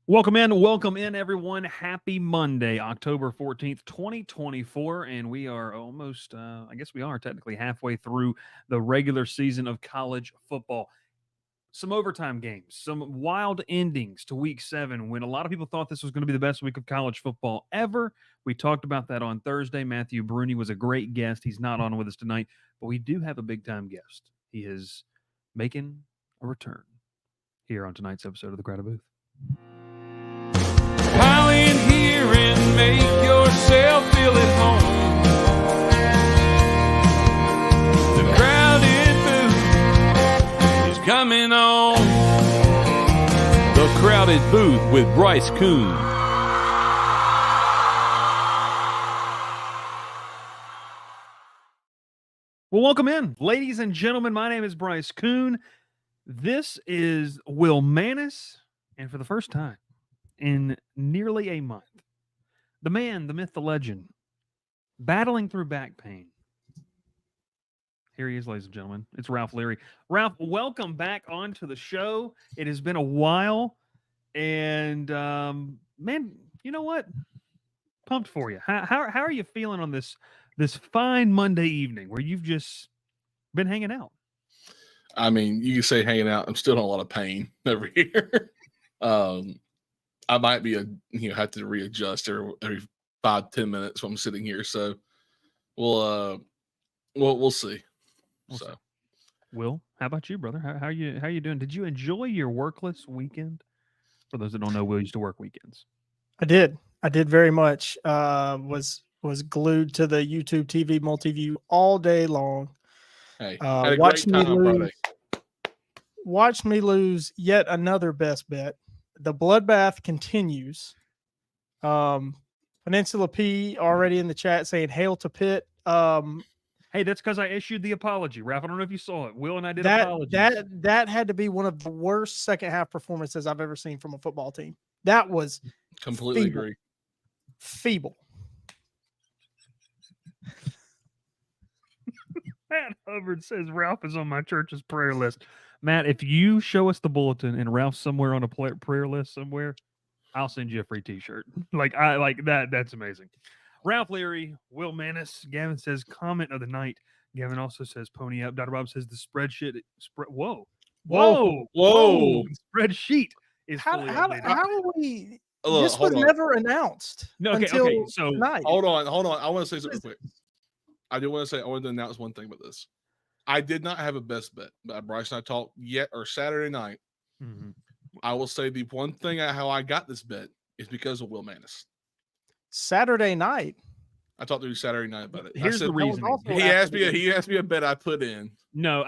Welcome in, everyone. Happy Monday, October 14th, 2024, and we are almost, I guess we are technically halfway through the regular season of college football. Some overtime games, some wild endings to Week 7 when a lot of people thought this was going to be the best week of college football ever. We talked about that on Thursday. Matthew Bruni was a great guest. He's not on with us tonight, but we do have a big-time guest. He is making a return here on tonight's episode of The Crowded Booth. Pile in here and make yourself feel at home. The Crowded Booth is coming on. The Crowded Booth with Bryce Koon. Well, welcome in, ladies and gentlemen. My name is Bryce Koon. This is Will Manis, and for the first time in nearly a month, the man, the myth, the legend, battling through back pain. Here he is, ladies and gentlemen. It's Ralph Leary. Ralph, welcome back onto the show. It has been a while, and man, you know what? Pumped for you. How are you feeling on this fine Monday evening where you've just been hanging out? I mean, you can say hanging out. I'm still in a lot of pain over here. I might be have to readjust every 5-10 minutes when I'm sitting here. So we'll see. So, Will, how about you, brother? How you doing? Did you enjoy your workless weekend? For those that don't know, Will used to work weekends. I did very much. Was glued to the YouTube TV multi-view all day long. Hey, had a great time on Friday. Watched me lose yet another best bet. The bloodbath continues. Peninsula P already in the chat saying hail to Pitt. Hey, that's because I issued the apology, Ralph. I don't know if you saw it. Will and I did apologies. That had to be one of the worst second half performances I've ever seen from a football team. That was completely agree. Feeble. Matt Hubbard says Ralph is on my church's prayer list. Matt, if you show us the bulletin and Ralph's somewhere on a prayer list somewhere, I'll send you a free T-shirt. Like that. That's amazing. Ralph Leary, Will Manis. Gavin says comment of the night. Gavin also says pony up. Dr. Bob says the spreadsheet. Whoa. Spreadsheet is fully updated. How are we? This was never announced. No, okay. So tonight. Hold on. I want to say something quick. I want to announce one thing about this. I did not have a best bet. Bryce and I talked Saturday night. Mm-hmm. I will say the one thing how I got this bet is because of Will Manis. Saturday night. I talked to you Saturday night about it. Here's the reason. He asked me a bet I put in. No,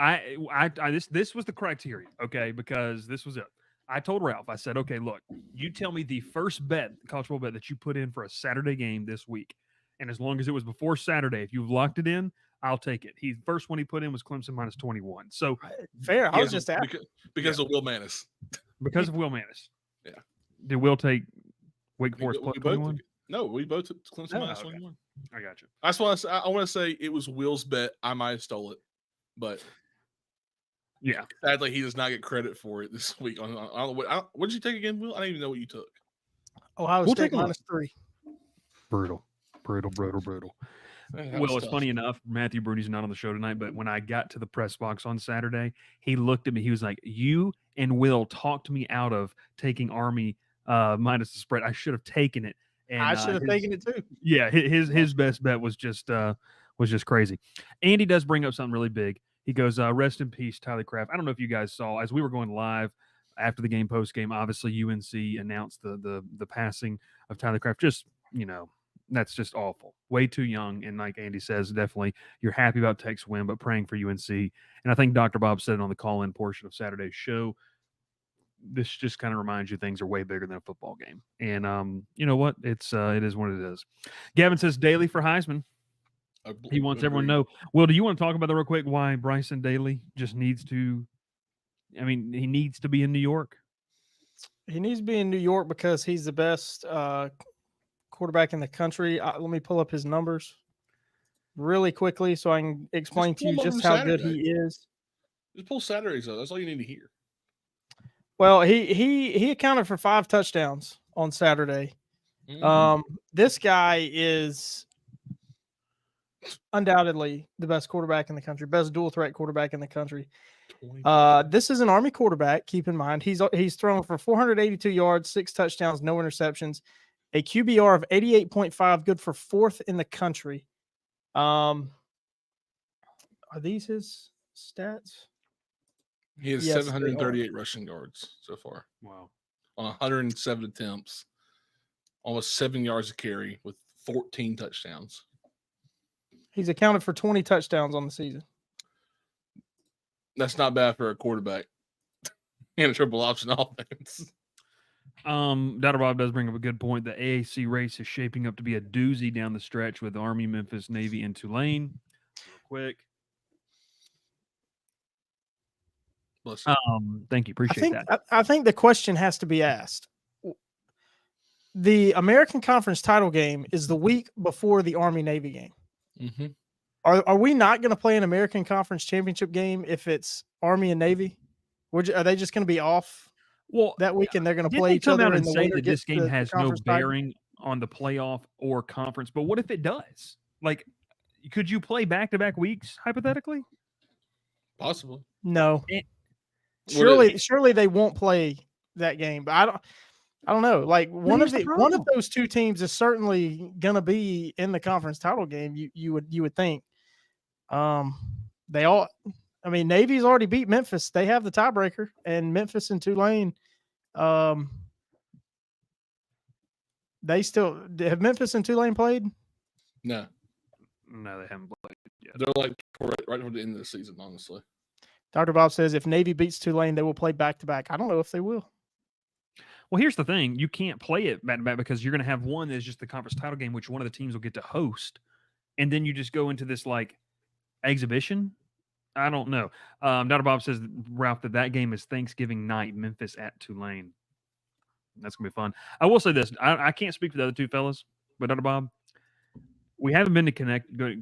this was the criteria, okay? Because this was it. I told Ralph, I said, okay, look, you tell me the first bet, college football bet that you put in for a Saturday game this week. And as long as it was before Saturday, if you've locked it in, I'll take it. First one he put in was Clemson minus 21. So fair. I was just asking. Because of Will Manis. Because of Will Manis. Yeah. Did Will take Wake Forest plus 21? No, we both took Clemson minus 21. I got you. That's why I want to say it was Will's bet. I might have stole it, but yeah, sadly he does not get credit for it this week. What did you take again, Will? I don't even know what you took. Ohio State minus 3. Brutal. Well, it's funny enough, Matthew Bruni's not on the show tonight, but when I got to the press box on Saturday, he looked at me. He was like, you and Will talked me out of taking Army minus the spread. I should have taken it. And I should have taken it too. Yeah, his best bet was just crazy. Andy does bring up something really big. He goes, rest in peace, Tyler Kraft. I don't know if you guys saw, as we were going live after the game, post game, obviously UNC announced the passing of Tyler Kraft. Just, that's just awful. Way too young. And like Andy says, definitely you're happy about Tech's win, but praying for UNC. And I think Dr. Bob said it on the call-in portion of Saturday's show. This just kind of reminds you things are way bigger than a football game. And you know what? It is what it is. Gavin says Daly for Heisman. He wants everyone to know. Will, do you want to talk about that real quick? Why Bryson Daly just needs to I mean, he needs to be in New York. He needs to be in New York because he's the best quarterback in the country. Let me pull up his numbers really quickly so I can explain to pull you him up just on how good Saturday. he is. Just pull Saturdays though. That's all you need to hear. Well, he accounted for 5 touchdowns on Saturday. Mhm. This guy is undoubtedly the best quarterback in the country, best dual threat quarterback in the country. 20 This is an Army quarterback. Keep in mind, he's thrown for 482 yards, 6 touchdowns, no interceptions, a QBR of 88.5, good for 4th in the country. Are these his stats? He has Yes, they are. 738 rushing yards so far Wow. on 107 attempts, almost 7 yards a carry with 14 touchdowns. He's accounted for 20 touchdowns on the season. That's not bad for a quarterback and a triple option offense. Dr. Bob does bring up a good point. The AAC race is shaping up to be a doozy down the stretch with Army, Memphis, Navy, and Tulane. Real quick. Bless you. Thank you. Appreciate that. I think the question has to be asked. The American Conference title game is the week before the Army Navy game. Mm-hmm. Are we not going to play an American Conference championship game if it's Army and Navy? Are they just going to be off that week and they're going to play each other in the say winter? that this game has no conference title? bearing on the playoff or conference, but what if it does? Like, could you play back-to-back weeks hypothetically? Possibly. No. Eh. Surely they won't play that game. But I don't know. Like one of those two teams is certainly going to be in the conference title game. You would think. Navy's already beat Memphis. They have the tiebreaker, and Memphis and Tulane. They still have Memphis and Tulane played? No, they haven't played yet. They're like right toward the end of the season, honestly. Dr. Bob says if Navy beats Tulane, they will play back-to-back. I don't know if they will. Well, here's the thing. You can't play it back-to-back because you're going to have one that's just the conference title game, which one of the teams will get to host. And then you just go into this, like, exhibition. I don't know. Dr. Bob says, Ralph, that game is Thanksgiving night, Memphis at Tulane. That's going to be fun. I will say this. I can't speak for the other two fellas, but Dr. Bob, we haven't been to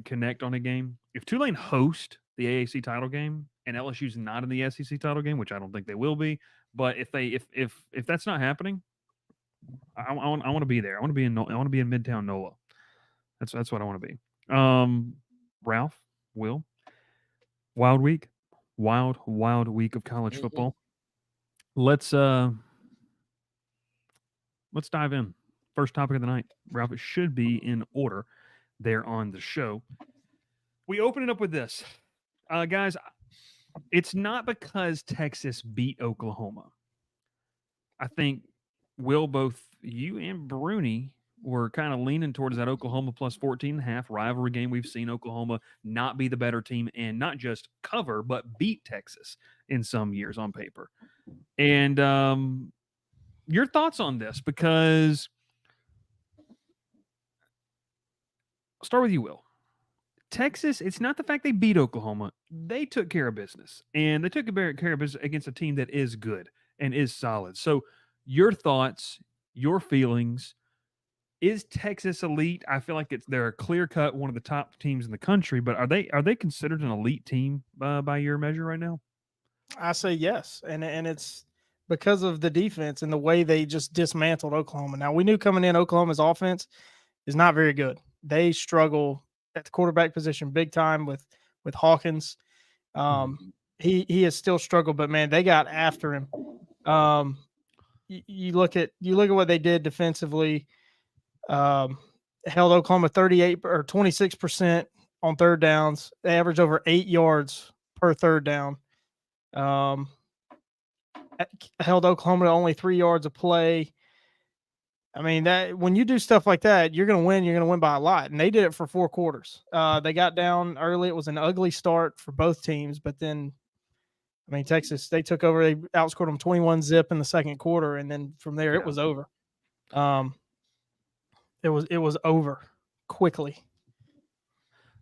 connect on a game. If Tulane host the AAC title game and LSU's not in the SEC title game, which I don't think they will be, but if that's not happening, I want to be there. I want to be in Midtown NOLA. That's what I want to be. Ralph, Will, wild week of college football. Let's dive in. First topic of the night, Ralph. It should be in order there on the show. We open it up with this, guys. It's not because Texas beat Oklahoma. I think, Will, both you and Bruni were kind of leaning towards that Oklahoma plus 14.5 rivalry game. We've seen Oklahoma not be the better team and not just cover, but beat Texas in some years on paper. And your thoughts on this? Because I'll start with you, Will. Texas, it's not the fact they beat Oklahoma. They took care of business. And they took care of business against a team that is good and is solid. So your thoughts, your feelings, is Texas elite? I feel like they're a clear-cut one of the top teams in the country, but are they considered an elite team by your measure right now? I say yes, and it's because of the defense and the way they just dismantled Oklahoma. Now, we knew coming in Oklahoma's offense is not very good. They struggle at the quarterback position big time with Hawkins. He has still struggled, but man, they got after him. You look at what they did defensively. Held Oklahoma 38 or 26% on third downs. They averaged over 8 yards per third down. Held Oklahoma to only 3 yards of play. I mean, that when you do stuff like that, you're going to win. You're going to win by a lot. And they did it for 4 quarters. They got down early. It was an ugly start for both teams. But then, I mean, Texas, they took over. They outscored them 21-0 in the second quarter. And then from there, it was over. It was over quickly.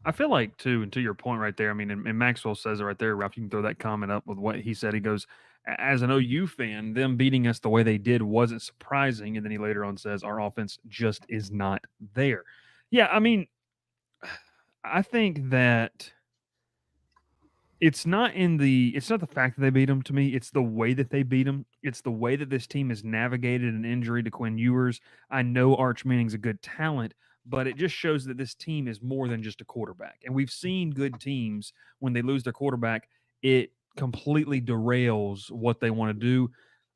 I feel like too, and to your point right there. I mean, and Maxwell says it right there, Ralph. You can throw that comment up with what he said. He goes, as an OU fan, them beating us the way they did wasn't surprising. And then he later on says, our offense just is not there. Yeah, I mean, I think that it's not the fact that they beat them to me. It's the way that they beat them. It's the way that this team has navigated an injury to Quinn Ewers. I know Arch Manning's a good talent, but it just shows that this team is more than just a quarterback. And we've seen good teams when they lose their quarterback, it completely derails what they want to do.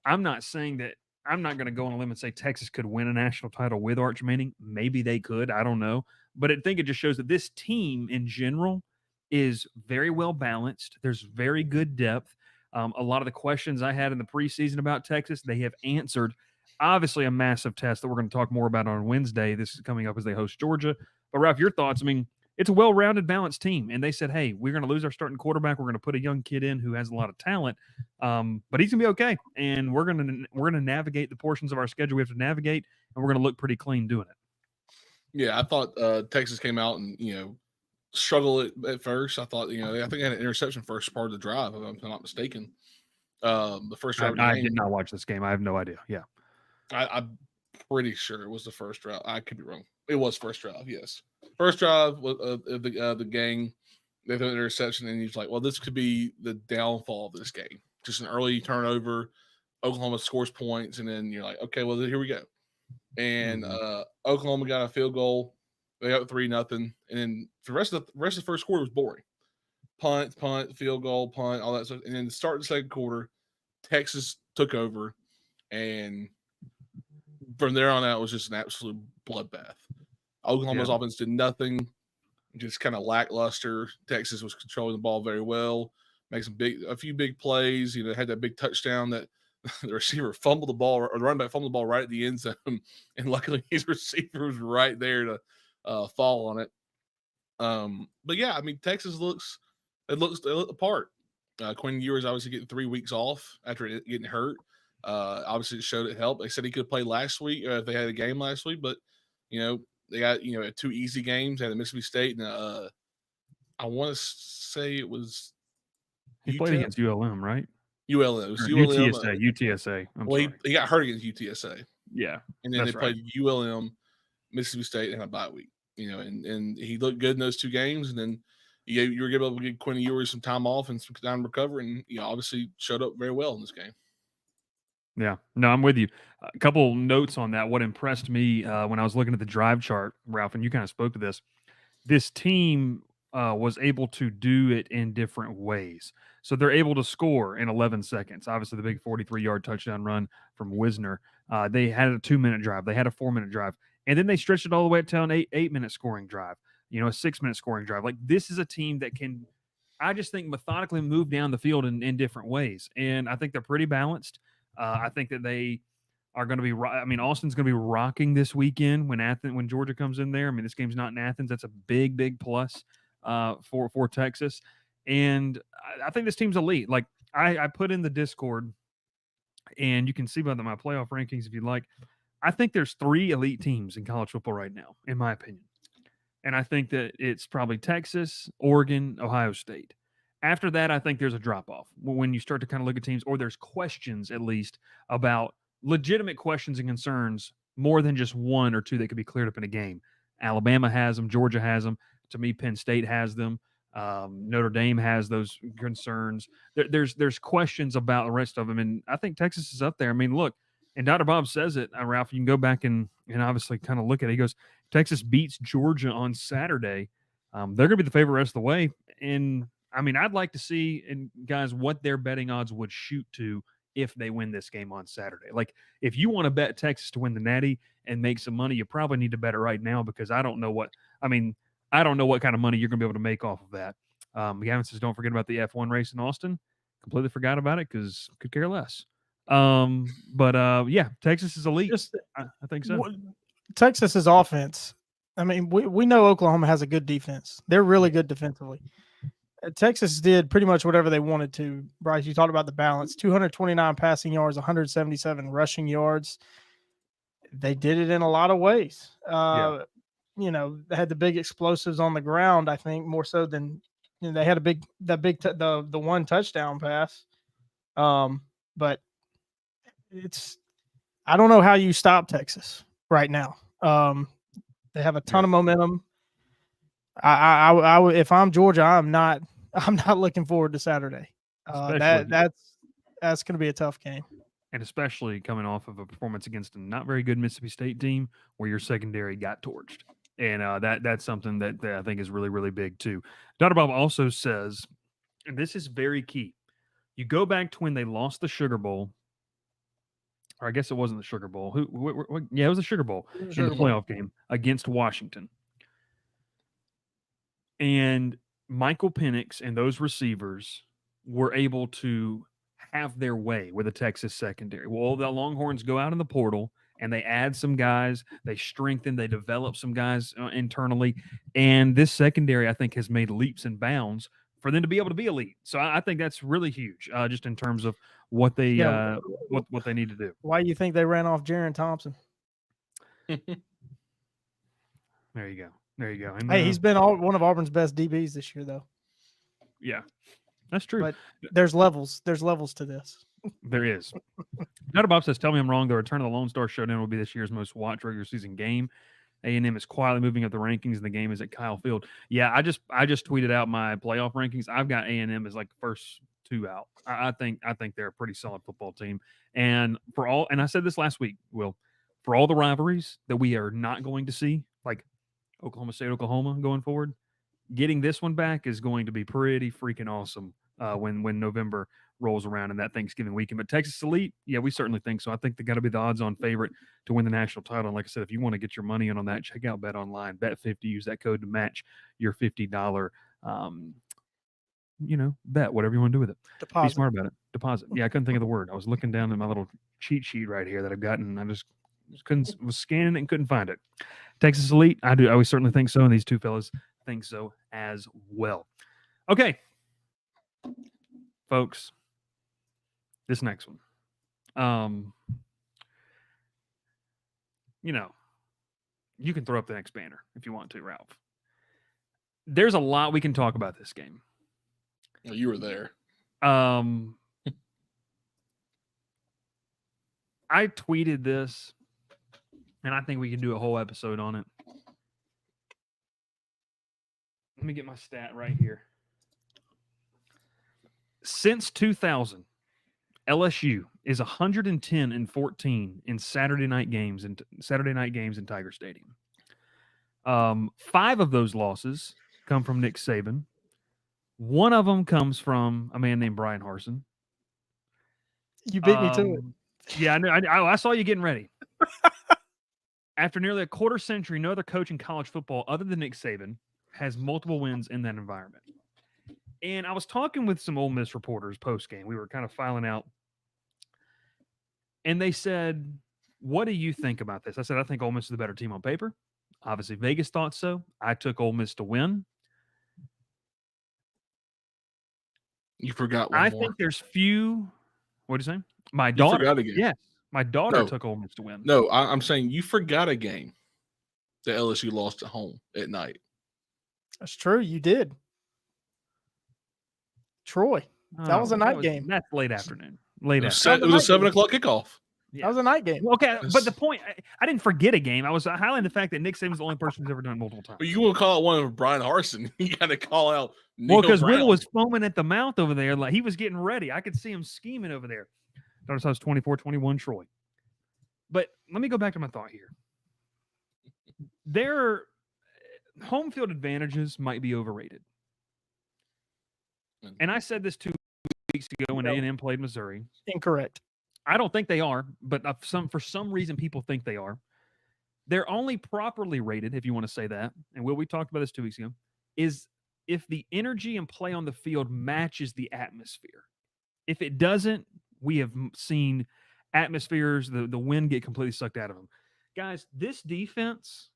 I'm not saying that I'm not going to go on a limb and say Texas could win a national title with Arch Manning. Maybe they could. I don't know. But I think it just shows that this team in general is very well balanced. There's very good depth. A lot of the questions I had in the preseason about Texas, they have answered. Obviously, a massive test that we're going to talk more about on Wednesday. This is coming up as they host Georgia. But Ralph, your thoughts? I mean, it's a well-rounded, balanced team, and they said, "Hey, we're going to lose our starting quarterback. We're going to put a young kid in who has a lot of talent, but he's going to be okay, and we're going to navigate the portions of our schedule we have to navigate, and we're going to look pretty clean doing it." Yeah, I thought Texas came out and struggled at first. I thought I think they had an interception first part of the drive, if I'm not mistaken. The first drive of the I game. did not watch this game. I have no idea. Yeah. I'm pretty sure it was the first drive. I could be wrong. It was first drive. Yes, first drive of the game. They threw an interception, and he's like, "Well, this could be the downfall of this game. Just an early turnover. Oklahoma scores points, and then you're like, okay, well, here we go." And Oklahoma got a field goal. They got 3-0, and then the rest of the first quarter was boring. Punt, field goal, punt, all that stuff. And then the start of the second quarter, Texas took over, and from there on out, it was just an absolute bloodbath. Oklahoma's offense did nothing, just kind of lackluster. Texas was controlling the ball very well, made a few big plays. Had that big touchdown that the receiver fumbled the ball, or the running back fumbled the ball right at the end zone, and luckily his receiver was right there to fall on it. But yeah, I mean, Texas looks apart. Quinn Ewers obviously getting 3 weeks off after getting hurt. Obviously, it showed it helped. They said he could play last week if they had a game last week, but they got 2 easy games. They had Mississippi State and I want to say it was he played against ULM, right? ULM. It was ULM, UTSA. He got hurt against UTSA. Yeah, and then they played ULM, Mississippi State, and a bye week. And he looked good in those 2 games, and then you were able to give Quinn Ewers some time off and some time to recover, and obviously showed up very well in this game. Yeah, no, I'm with you. A couple notes on that. What impressed me when I was looking at the drive chart, Ralph, and you kind of spoke to this. This team was able to do it in different ways. So they're able to score in 11 seconds. Obviously, the big 43-yard touchdown run from Wisner. They had a 2-minute drive. They had a 4-minute drive. And then they stretched it all the way up to an 8-minute scoring drive, a 6-minute scoring drive. Like, this is a team that can, I just think, methodically move down the field in different ways. And I think they're pretty balanced. I think that they are going to be. I mean, Austin's going to be rocking this weekend when Georgia comes in there. I mean, this game's not in Athens. That's a big plus for Texas, and I think this team's elite. Like I put in the Discord, and you can see by my playoff rankings if you like. I think there's 3 elite teams in college football right now, in my opinion, and I think that it's probably Texas, Oregon, Ohio State. After that, I think there's a drop-off when you start to kind of look at teams, or there's questions at least about legitimate questions and concerns more than just 1 or 2 that could be cleared up in a game. Alabama has them. Georgia has them. To me, Penn State has them. Notre Dame has those concerns. There's questions about the rest of them, and I think Texas is up there. I mean, look, and Dr. Bob says it, Ralph, you can go back and obviously kind of look at it. He goes, Texas beats Georgia on Saturday. They're going to be the favorite rest of the way, and I mean, I'd like to see, and guys, what their betting odds would shoot to if they win this game on Saturday. Like, if you want to bet Texas to win the Natty and make some money, you probably need to bet it right now, because I don't know what kind of money you're going to be able to make off of that. Gavin says, don't forget about the F1 race in Austin. Completely forgot about it because could care less. Yeah, Texas is elite. I think so. Texas's offense. I mean, we know Oklahoma has a good defense. They're really good defensively. Texas did pretty much whatever they wanted to. Bryce, you talked about the balance. 229 passing yards, 177 rushing yards. They did it in a lot of ways. they had the big explosives on the ground. I think more so than they had the one touchdown pass. But I don't know how you stop Texas right now. They have a ton of momentum. If I'm Georgia, I'm not looking forward to Saturday. That's going to be a tough game. And especially coming off of a performance against a not very good Mississippi State team where your secondary got torched. And that's something that I think is really, really big too. Dr. Bob also says, and this is very key, you go back to when they lost the Sugar Bowl, or I guess it wasn't the Sugar Bowl. Yeah, it was the Sugar Bowl in the playoff game against Washington. And Michael Penix and those receivers were able to have their way with the Texas secondary. Well, the Longhorns go out in the portal and they add some guys, they strengthen, they develop some guys internally. And this secondary, I think, has made leaps and bounds for them to be able to be elite. So I think that's really huge, just in terms of what they what they need to do. Why do you think they ran off Jaron Thompson? There you go. And, hey, he's been one of Auburn's best DBs this year, though. Yeah, that's true. But there's levels. There's levels to this. There is. Dr. Bob says, tell me I'm wrong. The return of the Lone Star Showdown will be this year's most watched regular season game. A&M is quietly moving up the rankings, and the game is at Kyle Field. Yeah, I just tweeted out my playoff rankings. I've got A&M as like the first two out. I think they're a pretty solid football team. And I said this last week, Will, for all the rivalries that we are not going to see, like Oklahoma State, Oklahoma going forward, getting this one back is going to be pretty freaking awesome when November rolls around in that Thanksgiving weekend. But Texas Elite, yeah, we certainly think so. I think they got to be the odds-on favorite to win the national title. And like I said, if you want to get your money in on that, check out Bet Online. Bet 50. Use that code to match your $50 bet, whatever you want to do with it. Deposit. Be smart about it. Deposit. Yeah, I couldn't think of the word. I was looking down at my little cheat sheet right here that I've gotten. I just was scanning it and couldn't find it. Texas Elite, I do. I certainly think so, and these two fellas think so as well. Okay, folks, this next one. You can throw up the next banner if you want to, Ralph. There's a lot we can talk about this game. Well, you were there. I tweeted this, and I think we can do a whole episode on it. Let me get my stat right here. Since 2000, LSU is 110-14 in Saturday night games in Tiger Stadium. 5 of those losses come from Nick Saban. One of them comes from a man named Brian Harsin. You beat me to it. Yeah, I saw you getting ready. After nearly a quarter century, no other coach in college football other than Nick Saban has multiple wins in that environment. And I was talking with some Ole Miss reporters post-game. We were kind of filing out. And they said, what do you think about this? I said, I think Ole Miss is the better team on paper. Obviously, Vegas thought so. I took Ole Miss to win. You forgot one I more. think there's few. What do you say? My daughter. You forgot a game. Yes, my daughter took Ole Miss to win. No, I'm saying you forgot a game that LSU lost at home at night. That's true. You did. Troy. That was a night game. That's late afternoon. It was a 7:00 kickoff. Yeah. That was a night game. Okay, but the point, I didn't forget a game. I was highlighting the fact that Nick Saban's the only person who's ever done it multiple times. But you want to call it one of Brian Harsin. You got to call out Well, because Will was foaming at the mouth over there. Like he was getting ready. I could see him scheming over there. Daughter says 24-21 Troy. But let me go back to my thought here. Their home field advantages might be overrated. And I said this 2 weeks ago when A&M played Missouri. Incorrect. I don't think they are, but for some reason people think they are. They're only properly rated, if you want to say that, and we talked about this 2 weeks ago, is if the energy and play on the field matches the atmosphere. If it doesn't, we have seen atmospheres, the wind get completely sucked out of them. Guys, this defense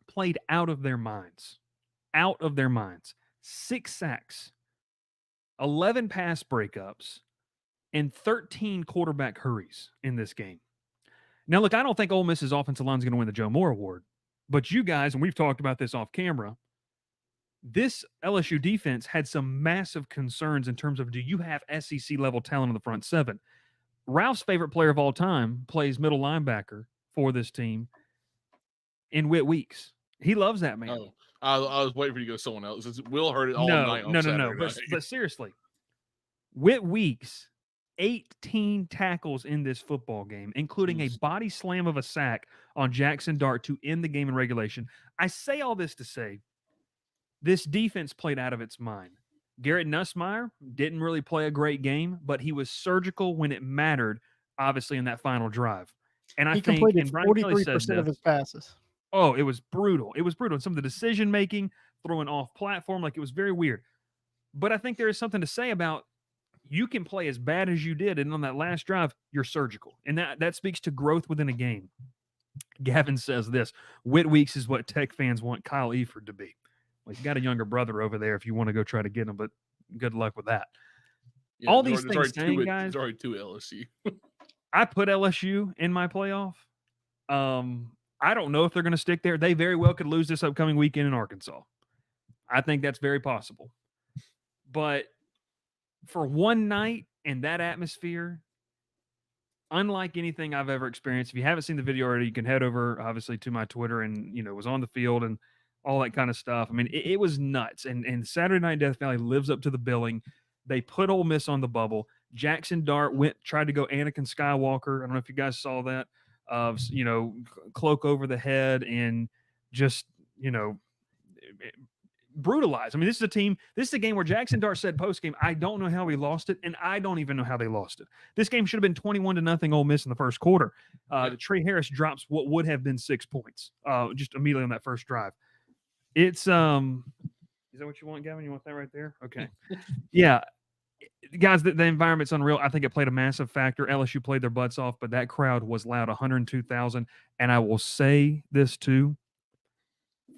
played out of their minds. Out of their minds. 6 sacks, 11 pass breakups, and 13 quarterback hurries in this game. Now, look, I don't think Ole Miss's offensive line is going to win the Joe Moore Award, But you guys, and we've talked about this off camera, this LSU defense had some massive concerns in terms of, do you have SEC level talent on the front seven? Ralph's favorite player of all time plays middle linebacker for this team in Whit Weeks. He loves that man. Oh, I was waiting for you to go someone else. Will heard it all night on Saturday night. But seriously, Whit Weeks, 18 tackles in this football game, including a body slam of a sack on Jackson Dart to end the game in regulation. I say all this to say, this defense played out of its mind. Garrett Nussmeier didn't really play a great game, but he was surgical when it mattered, obviously, in that final drive. And he completed 43% of his passes. Oh, it was brutal. It was brutal. And some of the decision making, throwing off platform, like it was very weird. But I think there is something to say about, you can play as bad as you did, and on that last drive, you're surgical. And that speaks to growth within a game. Gavin says this: Whit Weeks is what Tech fans want Kyle Eford to be. Well, he's got a younger brother over there if you want to go try to get him, but good luck with that. Yeah, all these things saying, guys, there's already 2 LSU. I put LSU in my playoff. I don't know if they're going to stick there. They very well could lose this upcoming weekend in Arkansas. I think that's very possible. But for one night in that atmosphere, unlike anything I've ever experienced, if you haven't seen the video already, you can head over, obviously, to my Twitter, and, it was on the field and all that kind of stuff. I mean, it was nuts. And Saturday Night Death Valley lives up to the billing. They put Ole Miss on the bubble. Jackson Dart tried to go Anakin Skywalker. I don't know if you guys saw that. Cloak over the head and just, brutalized. I mean, this is a game where Jackson Dart said post-game, I don't know how we lost it, and I don't even know how they lost it. This game should have been 21-0 Ole Miss in the first quarter. Trey Harris drops what would have been 6 points just immediately on that first drive. It's is that what you want, Gavin? You want that right there? Okay. Yeah. Guys, the environment's unreal. I think it played a massive factor. LSU played their butts off, but that crowd was loud, 102,000. And I will say this too,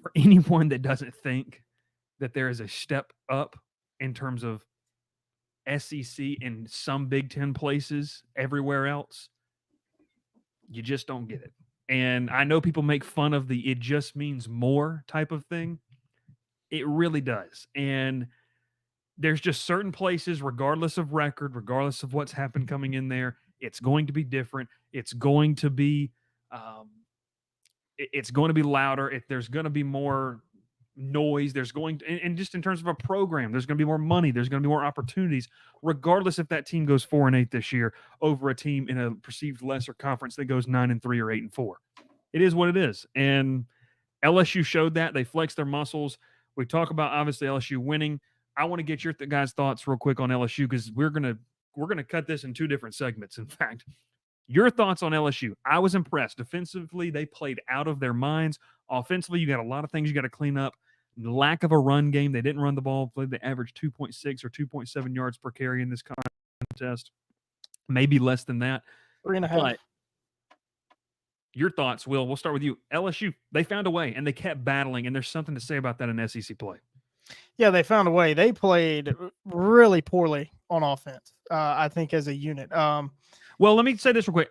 for anyone that doesn't think that there is a step up in terms of SEC in some Big Ten places everywhere else, you just don't get it. And I know people make fun of the "it just means more" type of thing. It really does. And there's just certain places, regardless of record, regardless of what's happened coming in there, it's going to be different. It's going to be louder. There's going to be more noise. There's going to, and just in terms of a program, there's going to be more money. There's going to be more opportunities, regardless if that team goes 4-8 this year over a team in a perceived lesser conference that goes 9-3 or 8-4. It is what it is. And LSU showed that. They flexed their muscles. We talk about, obviously, LSU winning. I want to get your guys' thoughts real quick on LSU, because we're gonna cut this in 2 different segments. In fact, your thoughts on LSU. I was impressed. Defensively, they played out of their minds. Offensively, you got a lot of things you got to clean up. Lack of a run game. They didn't run the ball. They averaged 2.6 or 2.7 yards per carry in this contest. Maybe less than that. 3.5. But your thoughts, Will. We'll start with you. LSU, they found a way, and they kept battling, and there's something to say about that in SEC play. Yeah, they found a way. They played really poorly on offense, I think, as a unit. Well, let me say this real quick.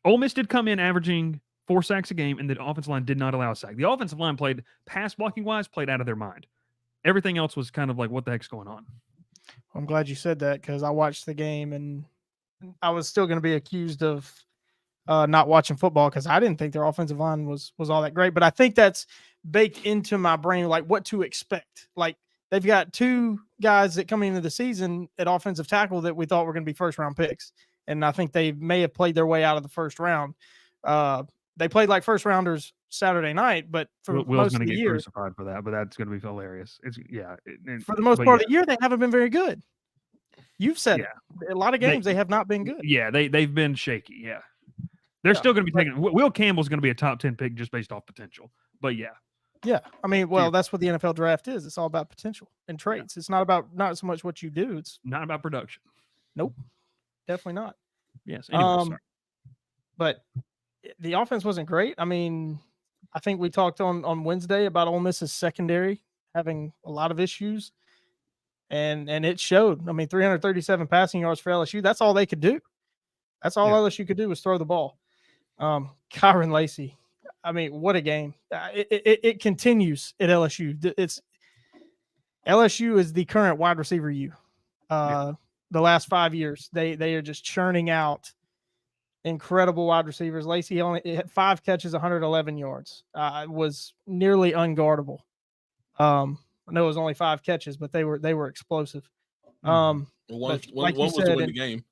Ole Miss did come in averaging 4 sacks a game, and the offensive line did not allow a sack. The offensive line played, pass blocking-wise, played out of their mind. Everything else was kind of like, what the heck's going on? I'm glad you said that, because I watched the game, and I was still going to be accused of not watching football, because I didn't think their offensive line was all that great. But I think that's baked into my brain, like what to expect. Like, they've got 2 guys that coming into the season at offensive tackle that we thought were going to be first-round picks. And I think they may have played their way out of the first round. They played like first-rounders Saturday night, but for Will's most going of to the get year, crucified for that, but that's going to be hilarious. For the most part of the year, they haven't been very good. You've said it. A lot of games, they have not been good. Yeah, they've been shaky, yeah. They're still going to be taking – Will Campbell's going to be a top 10 pick just based off potential. But, yeah. Yeah, I mean, well, that's what the NFL draft is. It's all about potential and traits. Yeah. It's not so much what you do. It's not about production. Nope, definitely not. Yes. Anyway, but the offense wasn't great. I mean, I think we talked on Wednesday about Ole Miss's secondary having a lot of issues, and it showed. I mean, 337 passing yards for LSU. That's all they could do. That's all LSU could do was throw the ball. Kyron Lacey. I mean, what a game! It continues at LSU. It's LSU is the current wide receiver U. The last 5 years, they are just churning out incredible wide receivers. Lacey only had 5 catches, 111 yards. Was nearly unguardable. I know it was only 5 catches, but they were explosive. One like you was to said, win the game.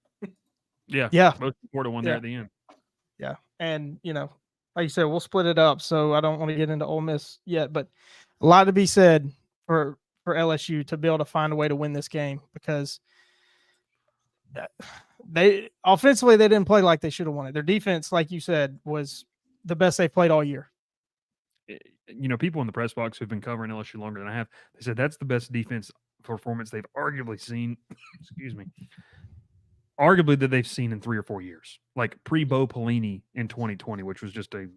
Yeah. Most important one there at the end. Yeah. And, like you said, we'll split it up. So I don't want to get into Ole Miss yet, but a lot to be said for LSU to be able to find a way to win this game, because they offensively, they didn't play like they should have won it. Their defense, like you said, was the best they've played all year. People in the press box who've been covering LSU longer than I have, they said that's the best defense performance they've arguably seen. Excuse me. Arguably that they've seen in 3 or 4 years, like pre-Bo Pelini in 2020, which was just a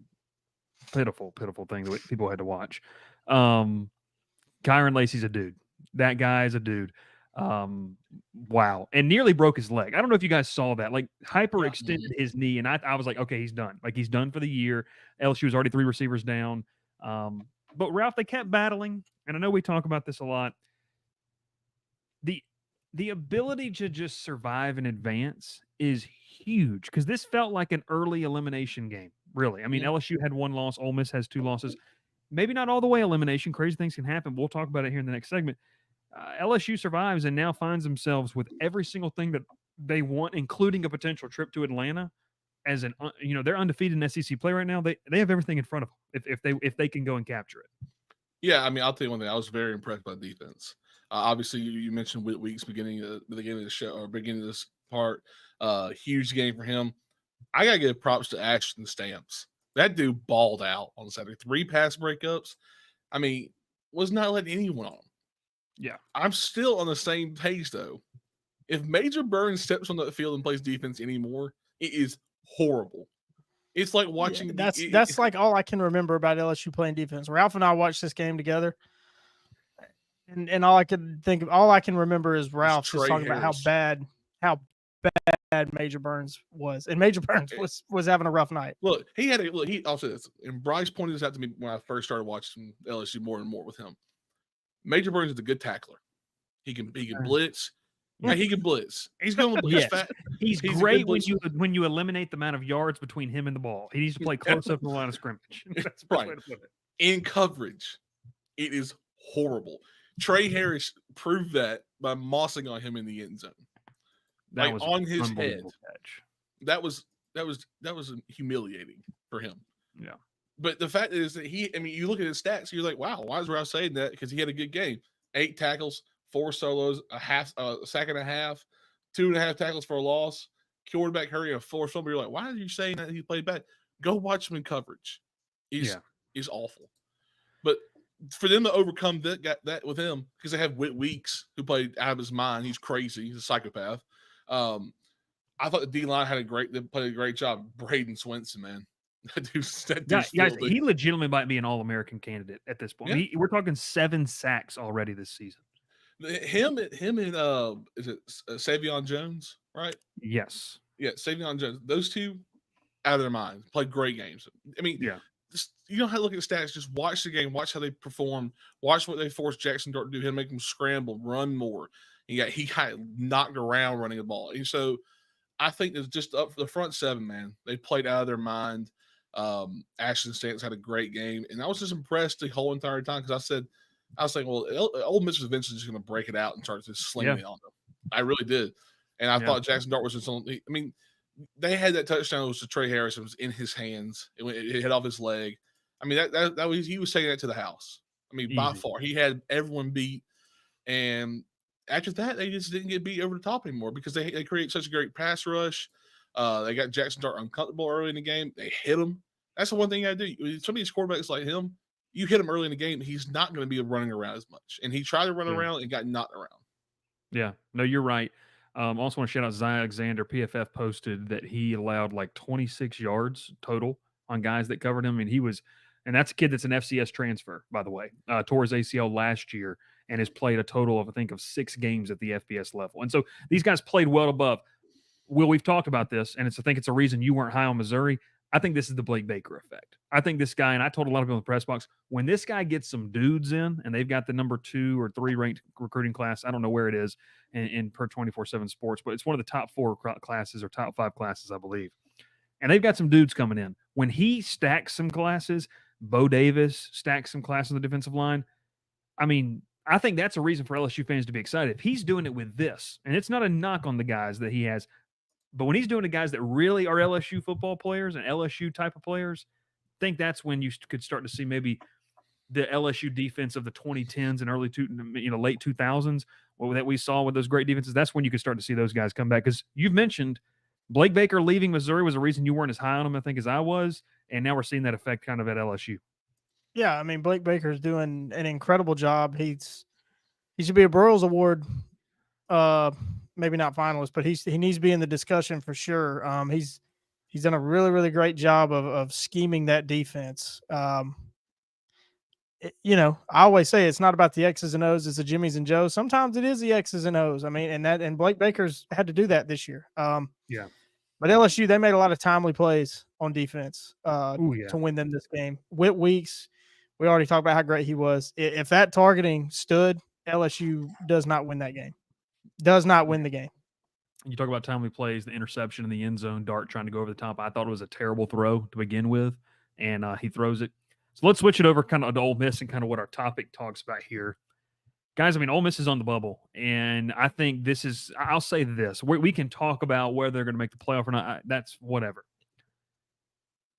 pitiful thing that people had to watch. Kyron Lacey's a dude. That guy is a dude. Wow. And nearly broke his leg. I don't know if you guys saw that. Like, hyperextended his knee, and I was like, okay, he's done. Like, he's done for the year. LSU was already 3 receivers down. But Ralph, they kept battling, and I know we talk about this a lot. The ability to just survive and advance is huge, because this felt like an early elimination game, really. I mean, LSU had 1 loss. Ole Miss has 2 losses. Maybe not all the way elimination. Crazy things can happen. We'll talk about it here in the next segment. LSU survives and now finds themselves with every single thing that they want, including a potential trip to Atlanta. As they're undefeated in SEC play right now. They have everything in front of them if they can go and capture it. Yeah, I mean, I'll tell you one thing. I was very impressed by the defense. Obviously, you mentioned Whit Weeks beginning of the show, or beginning of this part. Huge game for him. I gotta give props to Ashton Stamps. That dude balled out on Saturday. 3 pass breakups. I mean, was not letting anyone on him. Yeah, I'm still on the same page though. If Major Burns steps on the field and plays defense anymore, it is horrible. It's like watching. That's like all I can remember about LSU playing defense. Ralph and I watched this game together, and all I can remember is Ralph just talking about how bad Major Burns was, and Major Burns was having a rough night. Look, he also this, and Bryce pointed this out to me when I first started watching LSU more and more with him. Major Burns is a good tackler. He can blitz. Yeah, he can blitz. He's going to blitz. He's great when you eliminate the amount of yards between him and the ball. He needs to play close up to the line of scrimmage. That's the right. Way to put it. In coverage, it is horrible. Trey Harris proved that by mossing on him in the end zone. That was on his head. Catch. That was humiliating for him. Yeah. But the fact is that you look at his stats, you're like, wow, why is Ralph saying that? Because he had a good game. 8 tackles, 4 solos, a sack and a half, 2.5 tackles for a loss, quarterback hurry, a 4 fumble. You're like, why are you saying that he played bad? Go watch him in coverage. He's awful. But for them to overcome that with him, because they have Whit Weeks, who played out of his mind. He's crazy. He's a psychopath. I thought the D-line they played a great job. Braden Swenson, man. That dude's guys, he legitimately might be an All-American candidate at this point. Yeah. We're talking 7 sacks already this season. Him and is it Savion Jones, right? Yes. Yeah, Savion Jones. Those two, out of their minds, played great games. I mean, you don't have to look at the stats. Just watch the game. Watch how they perform. Watch what they forced Jackson Dart to do. Him make him scramble, run more. He got knocked around running the ball. And so I think it's just up for the front 7, man. They played out of their mind. Ashton Stamps had a great game, and I was just impressed the whole entire time, because I was thinking, well, Ole Miss was eventually just going to break it out and start to sling it on them. I really did, and I thought Jackson Dart was just on. I mean, they had that touchdown. It was to Trey Harris. It was in his hands. It hit off his leg. I mean, that was, he was taking that to the house. I mean, by far, he had everyone beat, and after that, they just didn't get beat over the top anymore, because they create such a great pass rush. They got Jackson Dart uncomfortable early in the game. They hit him. That's the one thing you got to do. Some of these quarterbacks like him, you hit him early in the game, he's not going to be running around as much. And he tried to run around and got knocked around. Yeah. No, you're right. Also want to shout out Zion Alexander. PFF posted that he allowed like 26 yards total on guys that covered him. And that's a kid that's an FCS transfer, by the way, tore his ACL last year and has played a total of, I think, of 6 games at the FBS level. And so these guys played well above. Will, we've talked about this, and I think it's a reason you weren't high on Missouri. I think this is the Blake Baker effect. I think this guy, and I told a lot of people in the press box, when this guy gets some dudes in and they've got the number 2 or 3 ranked recruiting class, I don't know where it is in per 24/7 Sports, but it's one of the top 4 classes or top 5 classes, I believe. And they've got some dudes coming in. When he stacks some classes, Bo Davis stacks some classes on the defensive line. I mean, I think that's a reason for LSU fans to be excited. If he's doing it with this, and it's not a knock on the guys that he has, but when he's doing it to guys that really are LSU football players and LSU type of players, I think that's when you could start to see maybe the LSU defense of the 2010s and late 2000s that we saw with those great defenses. That's when you could start to see those guys come back. Because you've mentioned Blake Baker leaving Missouri was a reason you weren't as high on him, I think, as I was. And now we're seeing that effect kind of at LSU. Yeah, I mean, Blake Baker's doing an incredible job. He should be a Broyles Award, maybe not finalist, but he needs to be in the discussion for sure. He's done a really, really great job of scheming that defense. I always say it's not about the X's and O's, it's the Jimmies and Joes. Sometimes it is the X's and O's. I mean, and Blake Baker's had to do that this year. Yeah. But LSU, they made a lot of timely plays on defense to win them this game. Whit Weeks, we already talked about how great he was. If that targeting stood, LSU does not win that game. Does not win the game. You talk about timely plays, the interception in the end zone, Dart trying to go over the top. I thought it was a terrible throw to begin with, and he throws it. So let's switch it over kind of to Ole Miss and kind of what our topic talks about here. Guys, I mean, Ole Miss is on the bubble, and I think this is – I'll say this. We can talk about whether they're going to make the playoff or not. That's whatever.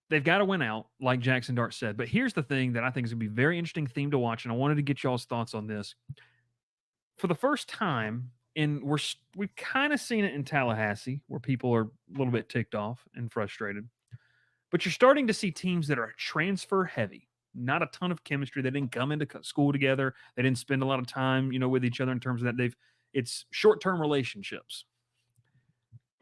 They've got to win out, like Jackson Dart said. But here's the thing that I think is going to be a very interesting theme to watch, and I wanted to get y'all's thoughts on this. For the first time, and we've kind of seen it in Tallahassee, where people are a little bit ticked off and frustrated. But you're starting to see teams that are transfer heavy. Not a ton of chemistry. They didn't come into school together. They didn't spend a lot of time, with each other in terms of that. It's short-term relationships.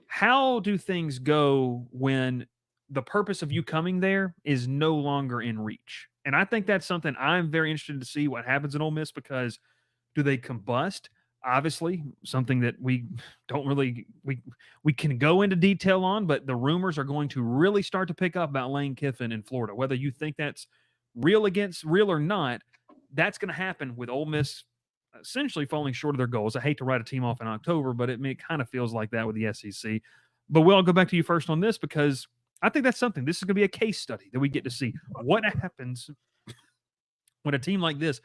How do things go when the purpose of you coming there is no longer in reach? And I think that's something I'm very interested to see what happens in Ole Miss, because do they combust? Obviously, something that we don't really we can go into detail on, but the rumors are going to really start to pick up about Lane Kiffin in Florida. Whether you think that's real or not, that's going to happen with Ole Miss essentially falling short of their goals. I hate to write a team off in October, but it kind of feels like that with the SEC. But Will, I'll go back to you first on this, because I think that's something. This is going to be a case study that we get to see what happens when a team like this